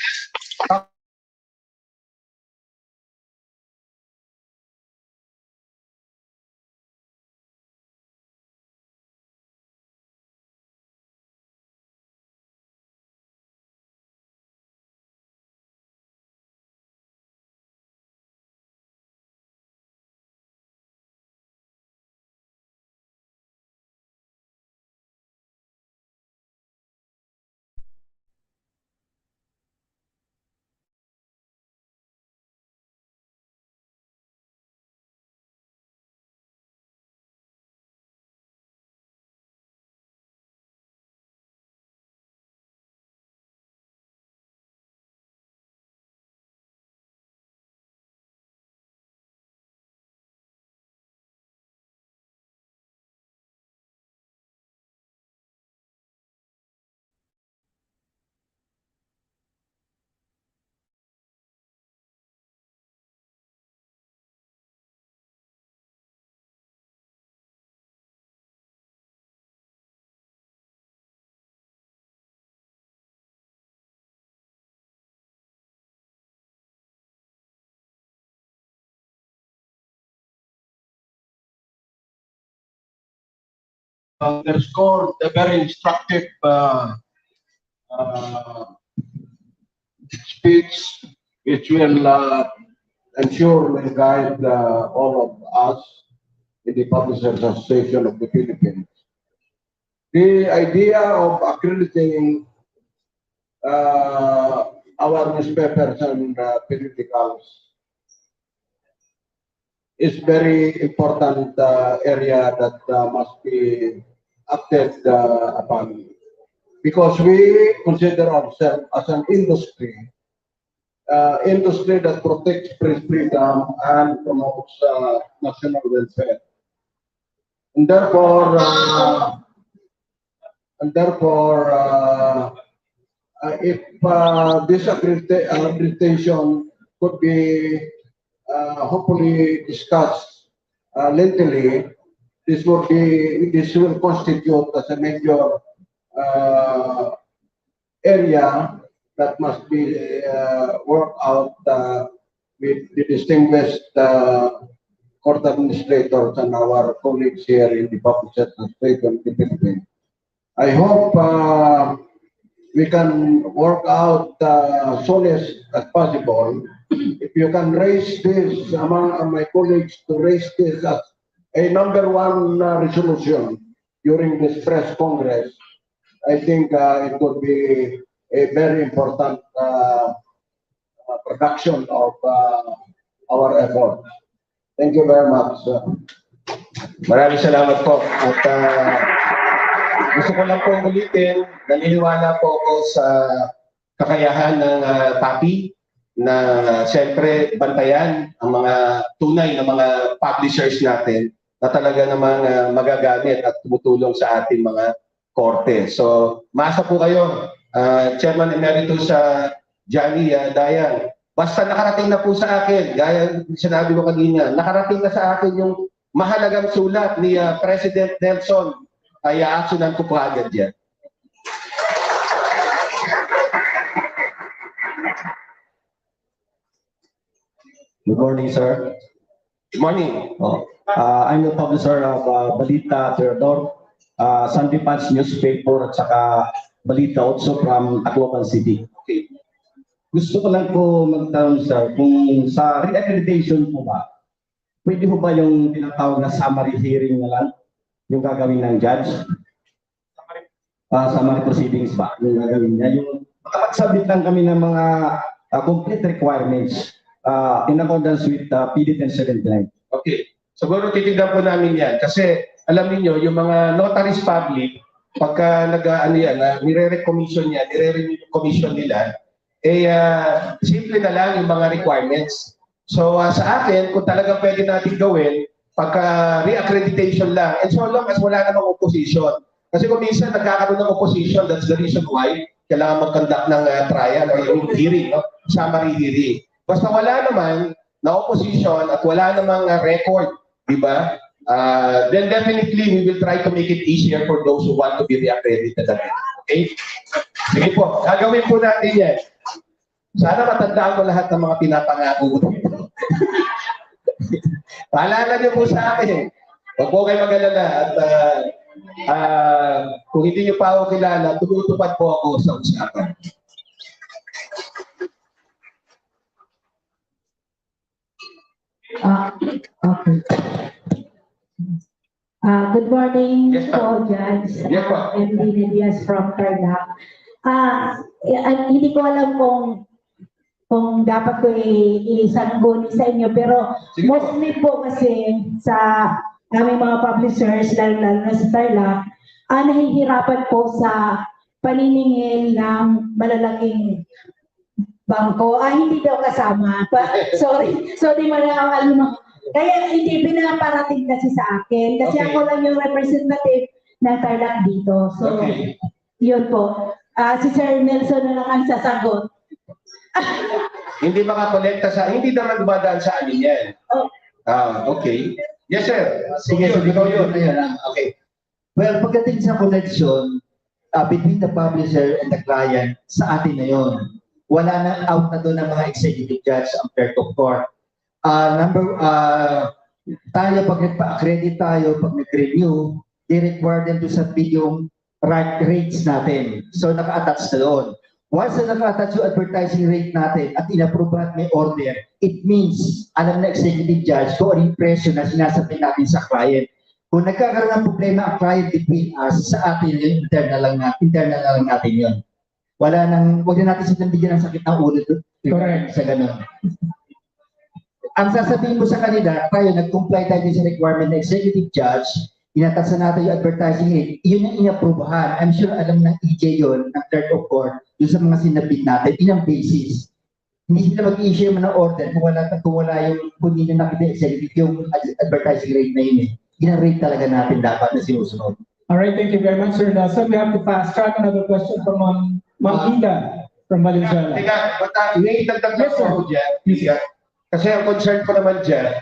Underscore the very instructive speech, which will ensure will guide all of us in the Publishers Association of the Philippines. The idea of accrediting our newspapers and periodicals is very important area that must be acted upon, because we consider ourselves as an industry that protects press freedom and promotes national welfare. And therefore, if this accreditation could be hopefully discussed lengthily, this will constitute as a major area that must be worked out with the distinguished court administrators and our colleagues here in the Publishers Association of the Philippines. I hope we can work out soonest as possible. If you can raise this among my colleagues to raise this as a #1 resolution during this press congress, I think it would be a very important production of our effort. Thank you very much. Maraming salamat po. At gusto ko lang po ulitin, naniniwala po ako sa kakayahan ng PAPI na siyempre bantayan ang mga tunay na mga publishers natin na talaga namang magagamit at tumutulong sa ating mga korte. So, masa po kayo, Chairman Emeritus Johnny Dayan. Basta nakarating na po sa akin, gaya sinabi mo kanina, nakarating na sa akin yung mahalagang sulat ni President Nelson, ay aksyonan ko po agad yan. Good morning, sir. Good morning. I'm the publisher of Balita Tirador, Sunday Punch newspaper at saka Balita also from Tacloban City. Okay. Gusto ko lang po magtanong, sir, kung sa re-accreditation po ba, pwede po ba yung tinatawag na summary hearing na lang yung gagawin ng judge? Summary proceedings ba yung gagawin niya? Yung makapagsabit lang kami ng mga complete requirements in accordance with PD 1079. Okay. Siguro titignan po namin yan. Kasi alam niyo yung mga notaries public, pagka nire-recommission yan, nire-renew yung commission nila, simple na lang yung mga requirements. So sa akin, kung talagang pwede natin gawin, pagka re-accreditation lang, and so long as wala namang opposition. Kasi kung minsan nagkakaroon ng opposition, that's the reason why kailangan mag-conduct ng trial or yung hearing, no? Summary hearing. Basta wala naman na opposition at wala namang record, di ba? Then definitely we will try to make it easier for those who want to be re-accredited again. Okay? Sige po, gagawin po natin yan. Sana matandaan ko lahat ng mga pinapangako ko dito. Paalala niyo po sa akin. Huwag po kayo mag-alala. At kung hindi niyo pa ako kilala, tumutupad po ako sa usapan. Okay. Good morning, Yes, po, Judge. Yes, po. MD Diaz from Tarlac. Hindi ko alam kung dapat ko isangguni sa inyo, pero Sige po. mostly po kasi sa aming mga publishers, lalo na sa Tarlac, nahihirapan po sa paniningil ng malalaking bangko. Hindi daw kasama. Sorry, malaman. Kaya hindi pinaparating kasi sa akin. Kasi Okay. ako lang yung representative ng Tarlac dito. So, Okay. yun po. Si Sir Nelson na lang ang sasagot. Hindi makakolekta hindi naman dumadaan sa amin yan. Oh. Okay. Yes, sir. Sige, Ikaw ikaw yun. yun. Okay. Well, pagdating sa connection between the publisher and the client, sa atin na yun. Wala na out na doon ng mga executive judge ang fair to court. Tayo, pag nagpa-accredit tayo, pag nag-renew, they require them to submit yung rates natin. So, naka-attach na doon. Once na naka-attach yung advertising rate natin at inapprovean may order, it means, alam na executive judge kung ano yung presyo na sinasabit natin sa client. Kung nagkakaroon ng problema ang client between us, sa atin, internal na lang natin yun. Wag na natin silang bigyan ng sakit ng ulo Correct. sa ganun. Ang sasabihin mo sa kanila, tayo, nag-comply tayo sa requirement ng executive judge, inatasan natin yung advertising rate, yun ang inaprubahan. I'm sure alam ng EJ yun, ng clerk of court, yun sa mga sinabit natin, inang basis. Hindi sila mag-issue ng order kung wala yung hindi na nakita executive yung advertising rate na yun eh. Yun ang rate talaga natin dapat na sinusunod. All right, thank you very much, Sir Nelson. We have to fast track another question from Ma'am Ida from Valenzuela. Teka, iitagdag lang po ako dyan. Kasi ang concern ko naman dyan,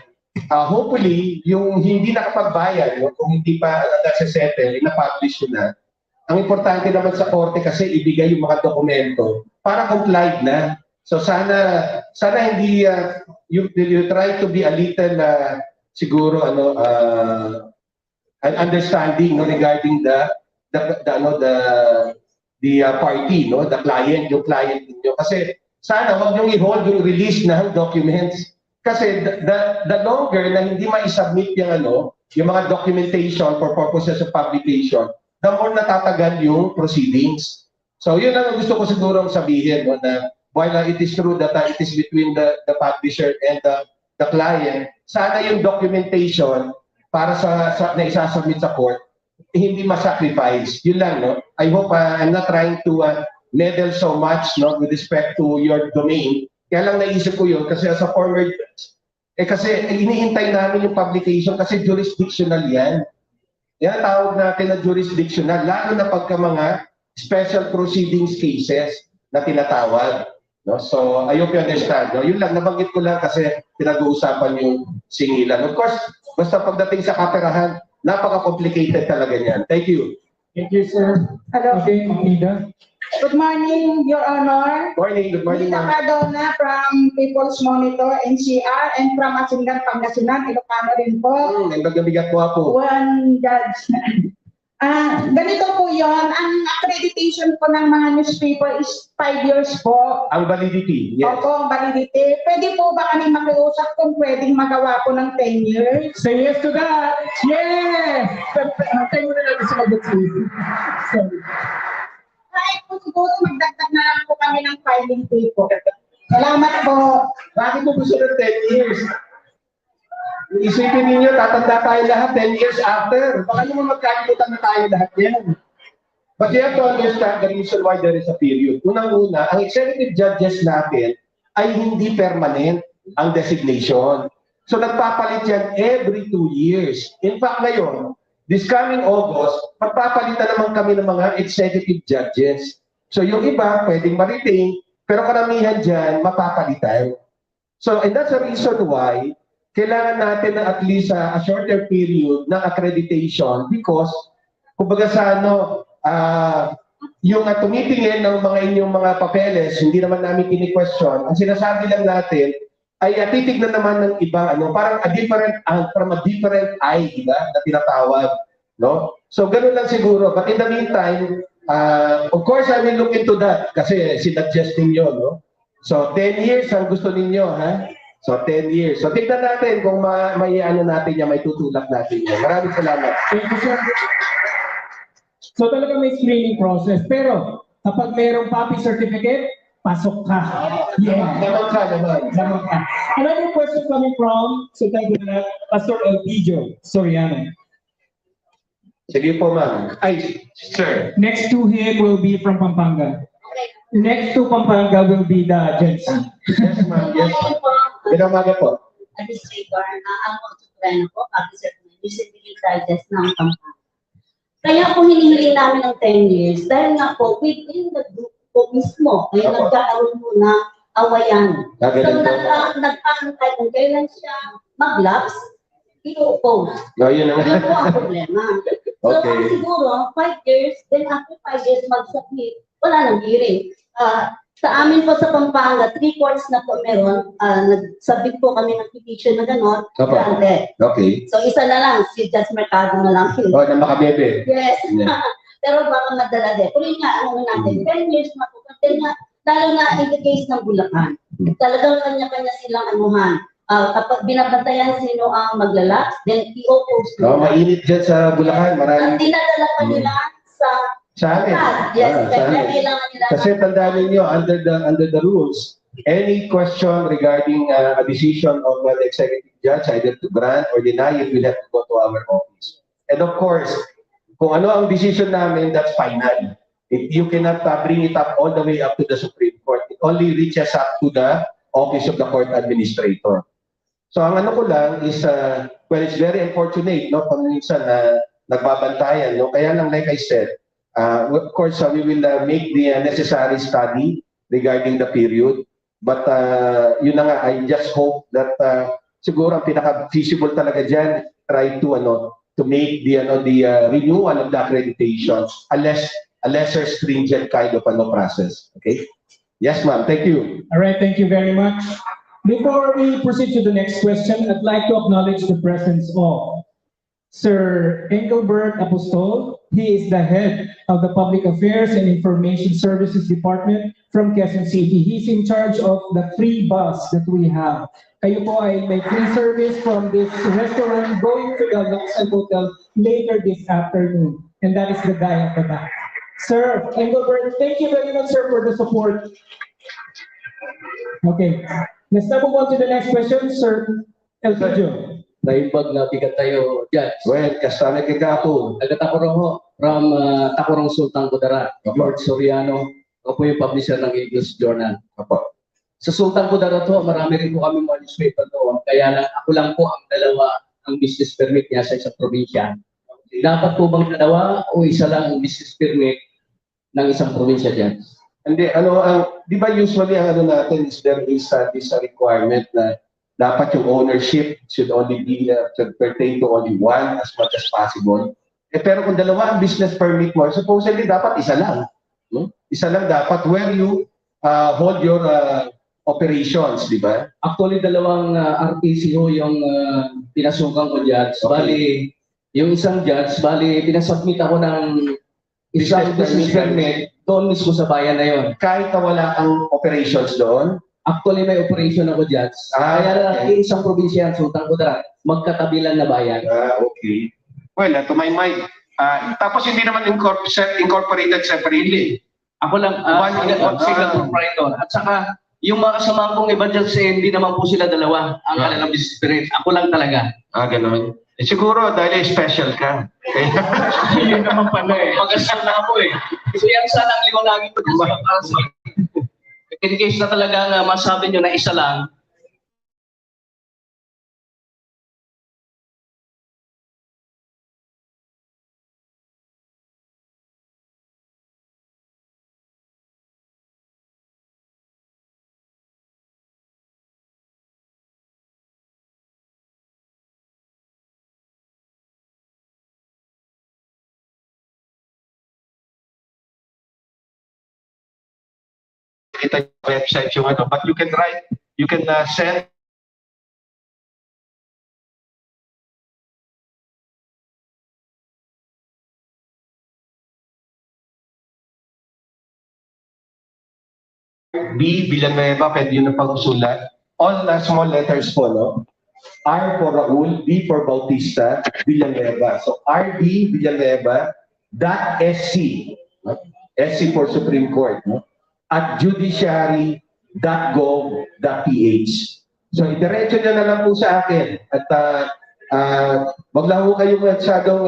hopefully, yung hindi nakapagbayad, kung hindi pa nasa-settle, na-publish na, ang importante naman sa korte kasi ibigay yung mga dokumento para complied na. So sana hindi, you try to be a little, siguro, an understanding regarding the party, the client, yung client niyo. Kasi sana wag niyo i-hold yung release ng documents. Kasi the longer na hindi ma-submit yung mga documentation for purposes of publication, the more natatagal yung proceedings. So yun lang ang gusto ko siguro sabihin, na while it is true that it is between the publisher and the client, sana yung documentation para sa na isasubmit sa court, hindi ma-sacrifice. Yun lang, no? I hope I'm not trying to meddle so much, with respect to your domain. Kaya lang naisip ko yun kasi as a former judge, kasi iniintay namin yung publication kasi jurisdictional yan. Yan tawag natin na jurisdictional, lalo na pagka mga special proceedings cases na tinatawag. No? So, I hope you understand. No? Yun lang, nabanggit ko lang kasi pinag-uusapan yung singilan. Of course, basta pagdating sa kaperahan, napaka-complicated talaga niyan. Thank you. Thank you, sir. Hello. Okay, Ma'am Ida. Good morning, Your Honor. Good morning, Rita ma'am. Cardona from People's Monitor, NCR, and from Asingan, Pangasinan, Ilocano rin po. Nagbigat po ako. One judge. Ganito po yon. Ang accreditation po ng mga newspaper is 5 years po. Ang validity, yes. Opo, ang validity. Pwede po ba kami makiusap kung pwedeng magawa po ng 10 years? Say yes to that. Yes! Tayo mo na natin sa mag-tweet. Sorry. Kahit po siguro magdagdag na lang po kami ng filing fee po. Salamat po. Bakit mo gusto ng 10 years? Isipin ninyo, tatanda tayo lahat 10 years after. Baka naman magkalimutan na tayo lahat yan. But you have to understand the reason why there is a period. Unang-una, ang executive judges natin ay hindi permanent ang designation. So nagpapalit yan every 2 years. In fact, ngayon, this coming August, magpapalitan naman kami ng mga executive judges. So yung iba, pwedeng ma-retain, pero karamihan dyan, mapapalitan. So, and that's the reason why kailangan natin na at least a shorter period ng accreditation because, kumbaga sa yung tumitingin ng mga inyong mga papeles, hindi naman namin kini-question. Ang sinasabi lang natin ay titignan naman ng iba, parang from a different eye, diba, na tinatawag. No? So, ganun lang siguro. But in the meantime, of course, I will look into that kasi sinadjust ninyo, no? So, 10 years ang gusto ninyo, ha? So, 10 years. So, tignan natin kung may natin yan, may tutulak natin yan. Maraming salamat. Thank you, sir. So talaga may screening process. Pero kapag mayroong PAPI certificate, pasok ka. Yeah. Naman ka. Another question coming from Pastor Elpidio Soriano. Sige po, ma'am. Ay, sir. Next to him will be from Pampanga. Next to Pampanga will be the Jensen. Yes, ma'am. Yes, ma'am. Pinamaga po. Administrator na ang Supremo po, Public Service, Disability Digest ng Pampanga. Kaya po hinihiling namin ng 10 years, dahil nga po, within the group po mismo, ay nagkakaroon po ng awayan. So, nagpaantay kung kailan siya mag-lapse, i-oppose. No, yun na nga. Yun po ang problema. So, Okay. siguro, 5 years, then after 5 years mag-submit, wala nang hearing. Sa amin po sa Pampanga, 3 courts na po meron, nag-submit po kami ng petition na gano'n, granted. Okay. So, isa na lang, si Judge Mercado na lang. Oh, na makabebe. Yes. Yeah. Pero baka madala din. Pero yun nga, ano natin, 10 years na po. Kasi nga, lalo na in the case ng Bulacan. Talagang kanya-kanya silang anuhan. Kapag binabantayan sino ang maglalaks, then i-oppose No, mainit dyan sa Bulacan. At Maraming. dinadala pa nila sa Sa amin. Yes, Sa amin. kailangan nila. Kasi tandaan ninyo, under the rules, any question regarding a decision of the executive judge, either to grant or deny it, will have to go to our office. And of course, kung ano ang decision namin, that's final. You cannot bring it up all the way up to the Supreme Court. It only reaches up to the office of the court administrator. So ang ano ko lang is, well, it's very unfortunate, no? Kung minsan nagbabantayan, no? Kaya lang, like I said, of course, we will make the necessary study regarding the period. But yun na nga, I just hope that siguro ang pinaka-feasible talaga dyan, try to make the renewal of the accreditation a lesser stringent kind of process. Okay? Yes, ma'am. Thank you. All right, thank you very much. Before we proceed to the next question, I'd like to acknowledge the presence of Sir Engelbert Apostol. He is the head of the Public Affairs and Information Services Department from Quezon City. He's in charge of the free bus that we have. Kayo po ay may free service from this restaurant going to the Luxent Hotel later this afternoon. And that is the guy at the back. Sir Engelbert, thank you very much, sir, for the support. Okay, let's now move on to the next question, Sir Elpidio. Naimbag na bigat tayo, Judge. Well, kasama kay Gapo. Taga-Takurong ho, from Takurong Sultan Kudarat, Lord Soriano, ako po yung publisher ng Eagles Journal. Apo. Sa Sultan Kudarat ho, marami rin po kami mga newspaper doon. Kaya lang, ako lang po ang dalawa ang business permit niya sa isang probinsya. Dapat po bang dalawa o isa lang ang business permit ng isang probinsya dyan? Hindi, di ba usually ang ano natin is there is this requirement na dapat yung ownership should only be, should pertain to only one as much as possible. Pero kung dalawa ang business permit mo, supposedly dapat isa lang. No? Isa lang dapat where you hold your operations, di ba? Actually, dalawang RTC ho yung pinasukan ko judge. Okay. Bali, yung isang judge, pinasubmit ako ng isang business permit doon mismo sa bayan na yon. Kahit na wala kang operations doon? Actually, may operation ako judge. Kaya lang, isang probinsya yan, Sultan Kudarat, magkatabi lang na bayan. Okay. Well, to my mind, tapos hindi naman incorporated separately. Ako lang, single proprietor. At saka, yung mga kasama kong iba dyan hindi naman po sila dalawa ang kanilang business spirit. Ako lang talaga. Ganun. Siguro dahil special ka. Yun naman pala eh. Mag-asal na ako eh. So yan sana ang liwanagin ko dyan para sa in case na talaga masabi nyo na isa lang, kita yung website yung but you can write, you can send B. Villanueva, pwede yun ang pag-usulat. All small letters po, no? R for Raul, B for Bautista, Villanueva. So, RD Villanueva, .sc, no? SC for Supreme Court, no? At judiciary.gov.ph. So, idiretso nyo na lang po sa akin. At wag lang po kayong masyadong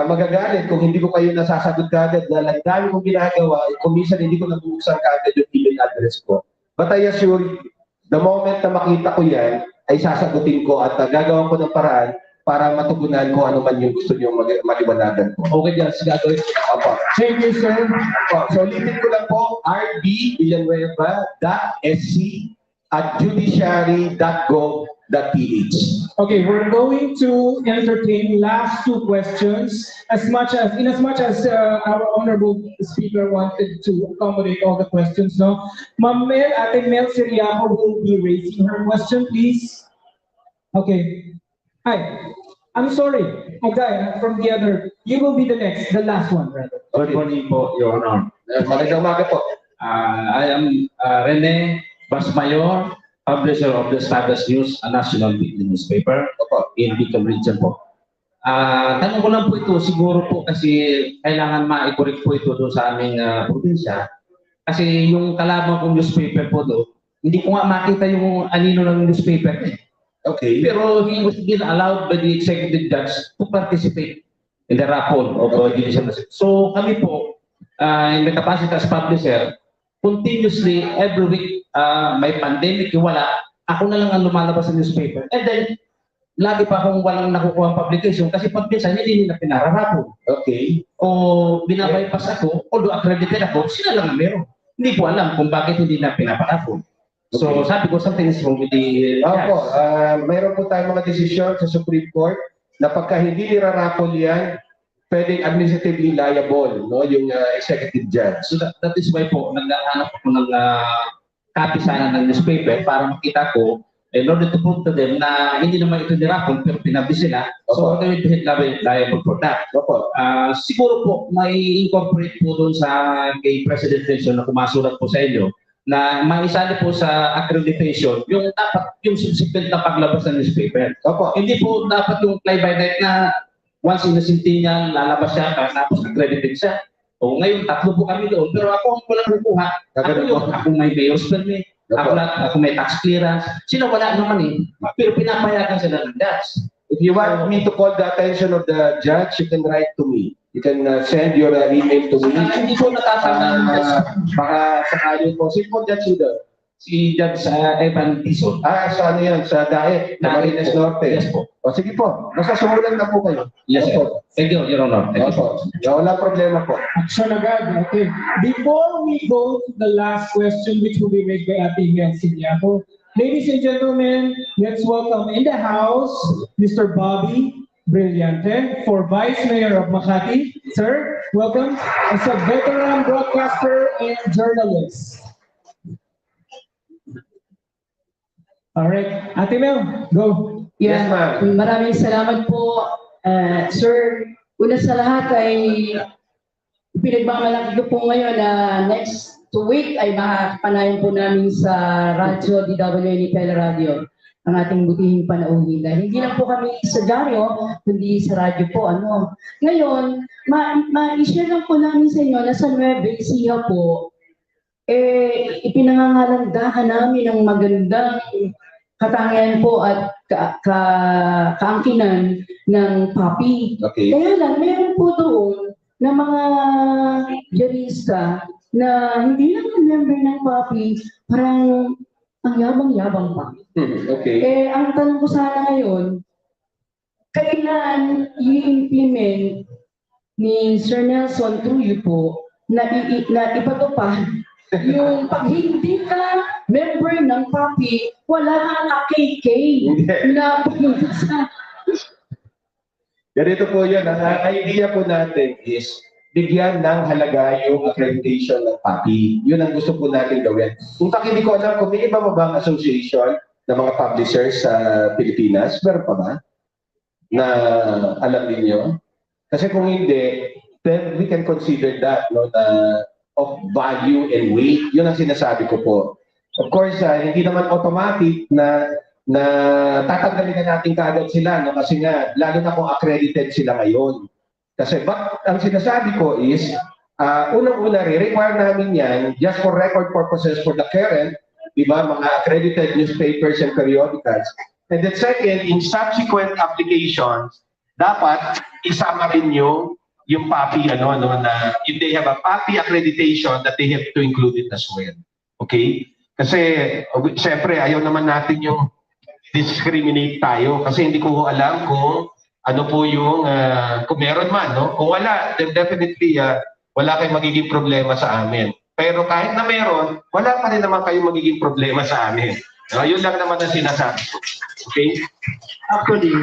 magagalit kung hindi ko kayo nasasagot kagad dahil ang dami kong ginagawa, kung minsan hindi ko nabubuksan kagad yung email address ko. But I assure you, the moment na makita ko yan, ay sasagutin ko at gagawin ko ng paraan para matugunan ko ano man yung gusto niyo maliwanagan ko. Okay, just gagawin. Opo. Thank you, sir. Opo. So, ulitin ko lang po, rdvillanueva.sc at judiciary.gov.ph. Okay, we're going to entertain last two questions. In as much as our honorable speaker wanted to accommodate all the questions, no? Ma'am Mel, Ate Mel Siriaco will be raising her question, please. Okay. Hi. I'm sorry. Okay, from the other. You will be the last one, rather. Good morning po, Your Honor. Magandang umaga po. I am Rene Basmayor, publisher of the Stardust News, a national weekly newspaper in Bicol region po. Tanong ko lang po ito, siguro po kasi kailangan ma-correct po ito doon sa aming probinsya. Kasi yung kalaban kong newspaper po doon, hindi ko nga makita yung anino ng newspaper eh. Okay. Pero he was been allowed by the executive judge to participate in the raffle of judicial. So kami po, in the capacity as publisher, continuously every week may pandemic, wala, ako na lang ang lumalabas sa newspaper. And then, lagi pa akong walang nakukuha ang publication kasi pag minsan hindi nila pinararapon. Okay. O binabypass ako, although accredited ako, sila lang ang meron. Hindi ko alam kung bakit hindi na pinaparapon. So sabi ko, something is wrong with the Opo, mayroon po tayong mga desisyon sa Supreme Court na pagka hindi nirarapol yan, pwedeng administratively liable, no, yung executive judge. So that is why po, naghahanap ako ng copy sana ng newspaper para makita ko in order to prove to them na hindi naman ito nirapon pero pinabi sila. So they will be liable for that. Siguro po, may incorporate po doon sa kay President Nelson na kumasulat po sa inyo na maisali po sa accreditation yung dapat yung subsequent na paglabas ng newspaper. Hindi po dapat yung fly-by-night na once inasinti niya, lalabas siya, tapos accredited siya. O ngayon, tatlo po kami doon, pero ako ang walang kukuha. Ako may mayor's permit, ako may tax clearance. Sila wala naman eh, pero pinapayagan sila ng judge. If you want me to call the attention of the judge, you can write to me. You can send your email to me. Hindi ko natatandaan. Baka sakali po. Sige po, Judge Suda. Si Judge Evan Tison. Sa ano yan? Sa DAE, sa Marines Norte. Yes po. O sige po, nasasuhulan na po kayo. Yes, sir. Thank you, Your Honor. Thank you po. Wala problema po. Action agad. Okay. Before we go to the last question, which will be made by Ate Mel Siniaco, ladies and gentlemen, let's welcome in the house Mr. Bobby Brillante for Vice Mayor of Makati. Sir, welcome as a veteran broadcaster and journalist. All right, Ate Mel, go. Yes, ma'am. Maraming salamat po, sir. Una sa lahat ay pinagmamalaki ko po ngayon na next week ay makapanayan po namin sa radyo DWN Radio ang ating butihing panauhin. Dahil hindi lang po kami sa dyaryo, kundi sa radyo po. Ngayon, ma-share lang po namin sa inyo na sa Nueva Ecija po, ipinangangalandahan namin ng magandang katangian po at kaangkinan ng PAPI. Okay. Kaya lang, meron po doon na mga jurista na hindi lang member ng PAPI, parang ang yabang-yabang pa. Okay. Ang tanong ko sana ngayon, kailan i-implement ni Sir Nelson Truyo po na ipatupad yung pag hindi ka member ng PAPI, wala kang KK na pumunta sa... Ganito po yun. Ang idea po natin is bigyan ng halaga yung accreditation ng PAPI. Yun ang gusto po natin gawin. Kung hindi ko alam kung may iba mo bang association ng mga publishers sa Pilipinas, meron pa ba? Na alam niyo? Kasi kung hindi, then we can consider that, no, of value and weight. Yun ang sinasabi ko po. Of course, hindi naman automatic na tatanggalin na natin kaagad sila, no? Kasi nga, lalo na kung accredited sila ngayon. Kasi ang sinasabi ko is, unang-una, require namin yan just for record purposes for the current, di ba, mga accredited newspapers and periodicals. And then second, in subsequent applications, dapat isama rin yung PAPI, na if they have a PAPI accreditation, that they have to include it as well. Okay? Kasi, syempre, ayaw naman natin yung discriminate tayo kasi hindi ko alam kung ano po yung, kung meron man, no? Kung wala, then definitely, wala kayong magiging problema sa amin. Pero kahit na meron, wala pa rin naman kayong magiging problema sa amin. Yun lang naman ang sinasabi ko. Okay? Actually,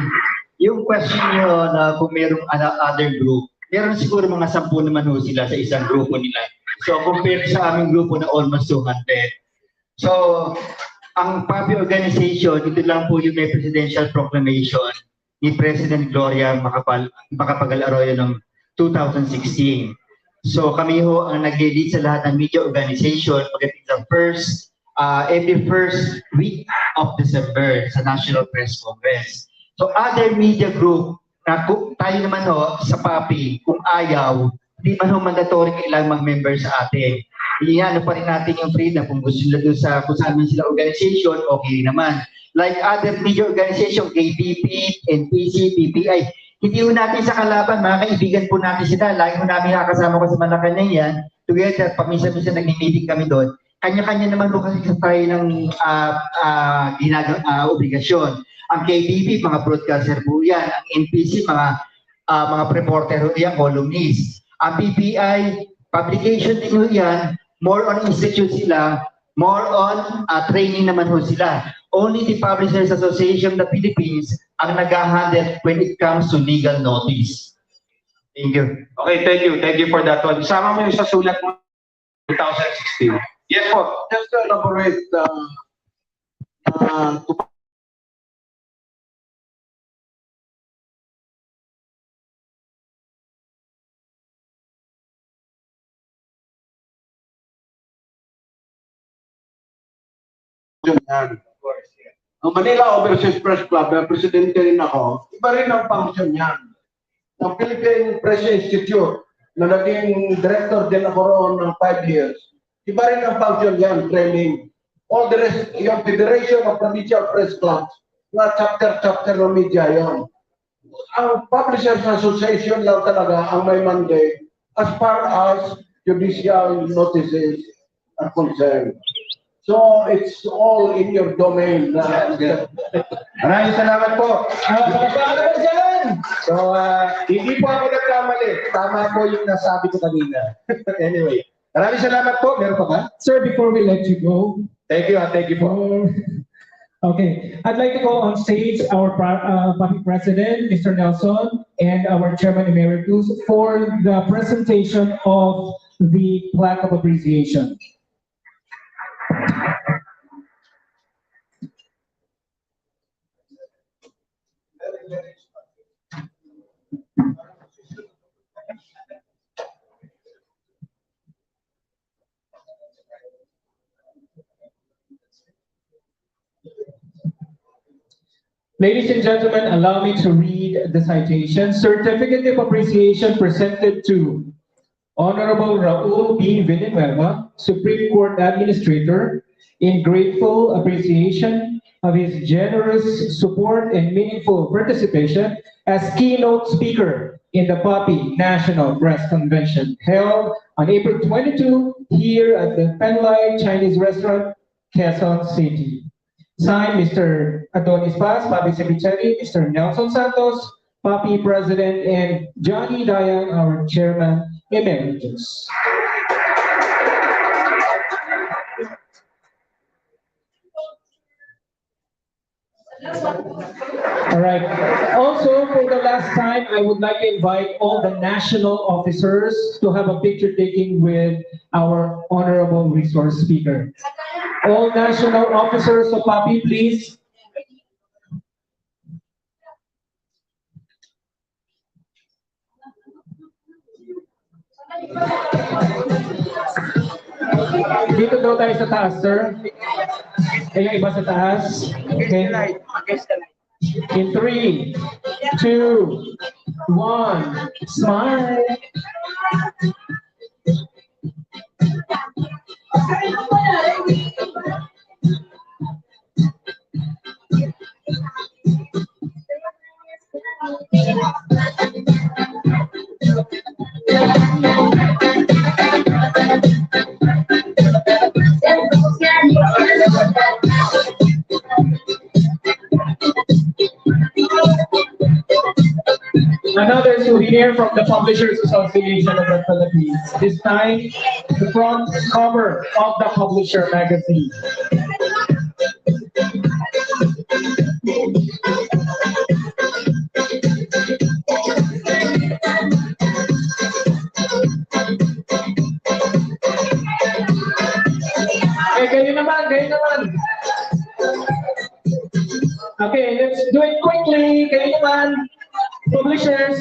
yung question nyo na kung merong other group, meron siguro mga 10 naman ho sila sa isang grupo nila. So, compared sa aming grupo na almost 200. So, ang PAPI organization, ito lang po yung may presidential proclamation ni President Gloria Macapagal Arroyo noong 2016. So, kami ho ang nag-lead sa lahat ng media organization pagdating sa every first week of December sa National Press Congress. So, other media group, tayo naman ho sa PAPI, kung ayaw, hindi man ho mandatory kailangan mag-member sa atin. Iyan pa rin natin yung freedom. Kung gusto nila doon sa kung saan man sila organization, okay naman. Like other media organization, KPP, NPC, PPI, hindi ho natin sa kalaban, mga kaibigan po natin sila. Lagi ho namin nakasama ko sa Malacanang yan. Together, paminsan-minsan nag-meeting kami doon. Kanya-kanya naman ho kasi tayo ng obligasyon. Ang KBB, mga broadcaster po yan. Ang NPC, mga reporter po yan, columnist. Ang PPI, publication din po yan. More on institute sila. More on training naman po sila. Only the Publishers Association of the Philippines ang nag-handle when it comes to legal notice. Thank you. Okay, thank you. Thank you for that one. Isama mo yung sa sulat mo 2016. Yes po. Just to elaborate, ang Manila Overseas Press Club, presidente rin ako, iba rin ang function yan. Ang Philippine Press Institute, na naging director din ako roon ng 5 years, iba rin ang function yan, training. All the rest, yung Federation of Provincial Press Clubs, na chapter ng media yon. Ang Publishers Association lang talaga ang may mandate as far as judicial notices are concerned. So it's all in your domain. Maraming salamat po. Palakpakan dyan! So, hindi po ako nagkamali. Tama po yung nasabi ko kanina. Anyway, maraming salamat po. Meron pa ba? Sir, before we let you go, Thank you po. okay, I'd like to go on stage our PAPI President, Mr. Nelson, and our Chairman Emeritus for the presentation of the Plaque of Appreciation. Ladies and gentlemen, allow me to read the citation. Certificate of Appreciation presented to Honorable Raul B. Villanueva, Supreme Court Administrator, in grateful appreciation of his generous support and meaningful participation as keynote speaker in the PAPI National Press Convention held on April 22 here at the Penlai Chinese Restaurant, Quezon City. Signed, Mr. Adonis Paz, PAPI Secretary, Mr. Nelson Santos, PAPI President, and Johnny Dayan, our Chairman Emeritus. All right. Also, for the last time, I would like to invite all the national officers to have a picture taking with our honorable resource speaker. All national officers of PAPI, please. Dito daw tayo sa taas, sir. Yung iba sa taas. Okay. In 3, 2, 1, smile. Another souvenir from the Publishers Association of the Philippines. This time, the front cover of the Publisher magazine. Okay, kayo naman. Okay, let's do it quickly. Kayo naman. Publishers,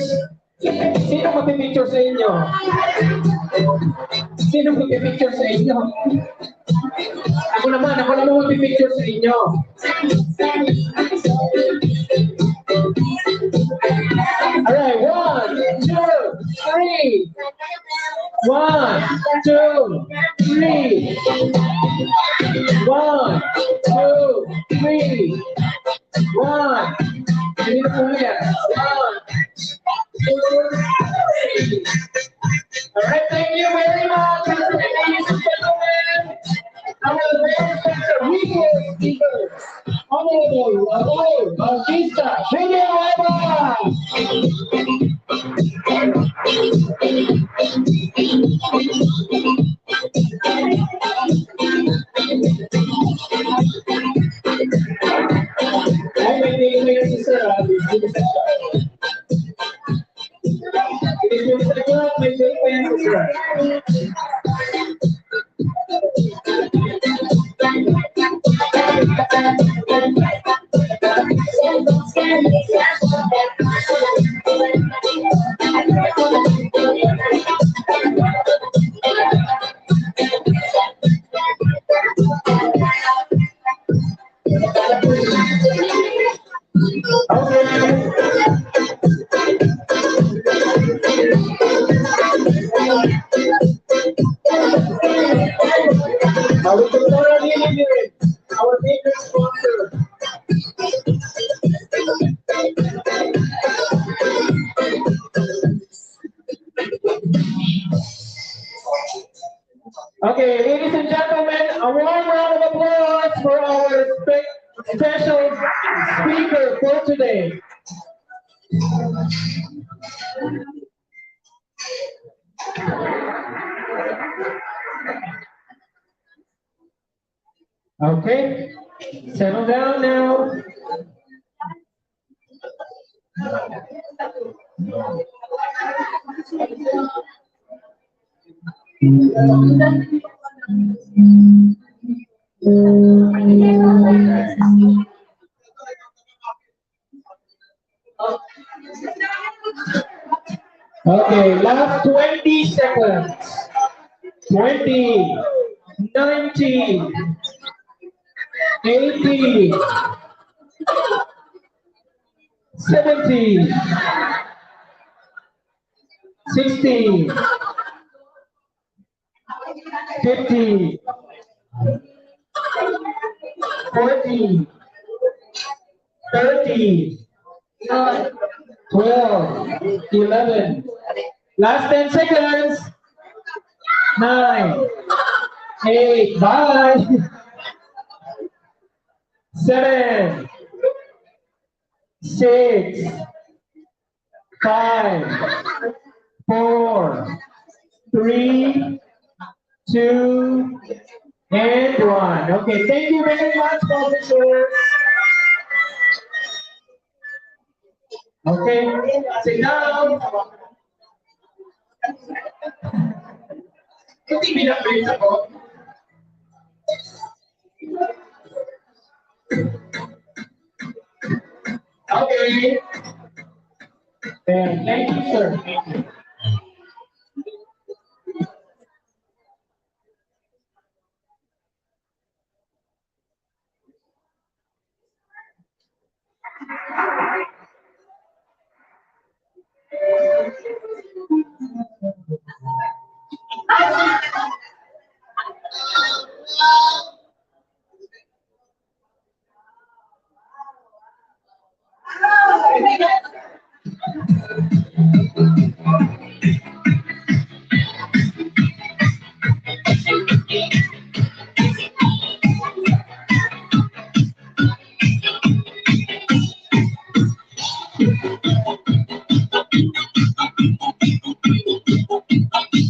sino magpipicture sa inyo? Sino magpipicture sa inyo? Ako naman magpipicture sa inyo. Alright, 1, 2, 3. 1, 2, 3. 1, 2, 3. 1. Dito po yan. 1, 2, 3. Alright, thank you very much, ladies and gentlemen. Our very special resource speaker, Honorable Raul Bautista, Villanueva. Ay, may name na si Sir. It is Mr. Clark, may name pa yan si Sir. Our major sponsor. Okay, ladies and gentlemen, a warm round of applause. for our special speaker for today. Okay, settle down now. Okay, last 20 seconds. 20, 19, 18, 17, 16, 15, 14, 13, 12, 11. Last 10 seconds. 9, 8, bye. 7, 6, 5, 4, 3, 2, and 1. Okay, thank you very much, officers. Okay, sit down. Hindi binabalik ako. Okay. Thank you, sir. Thank you.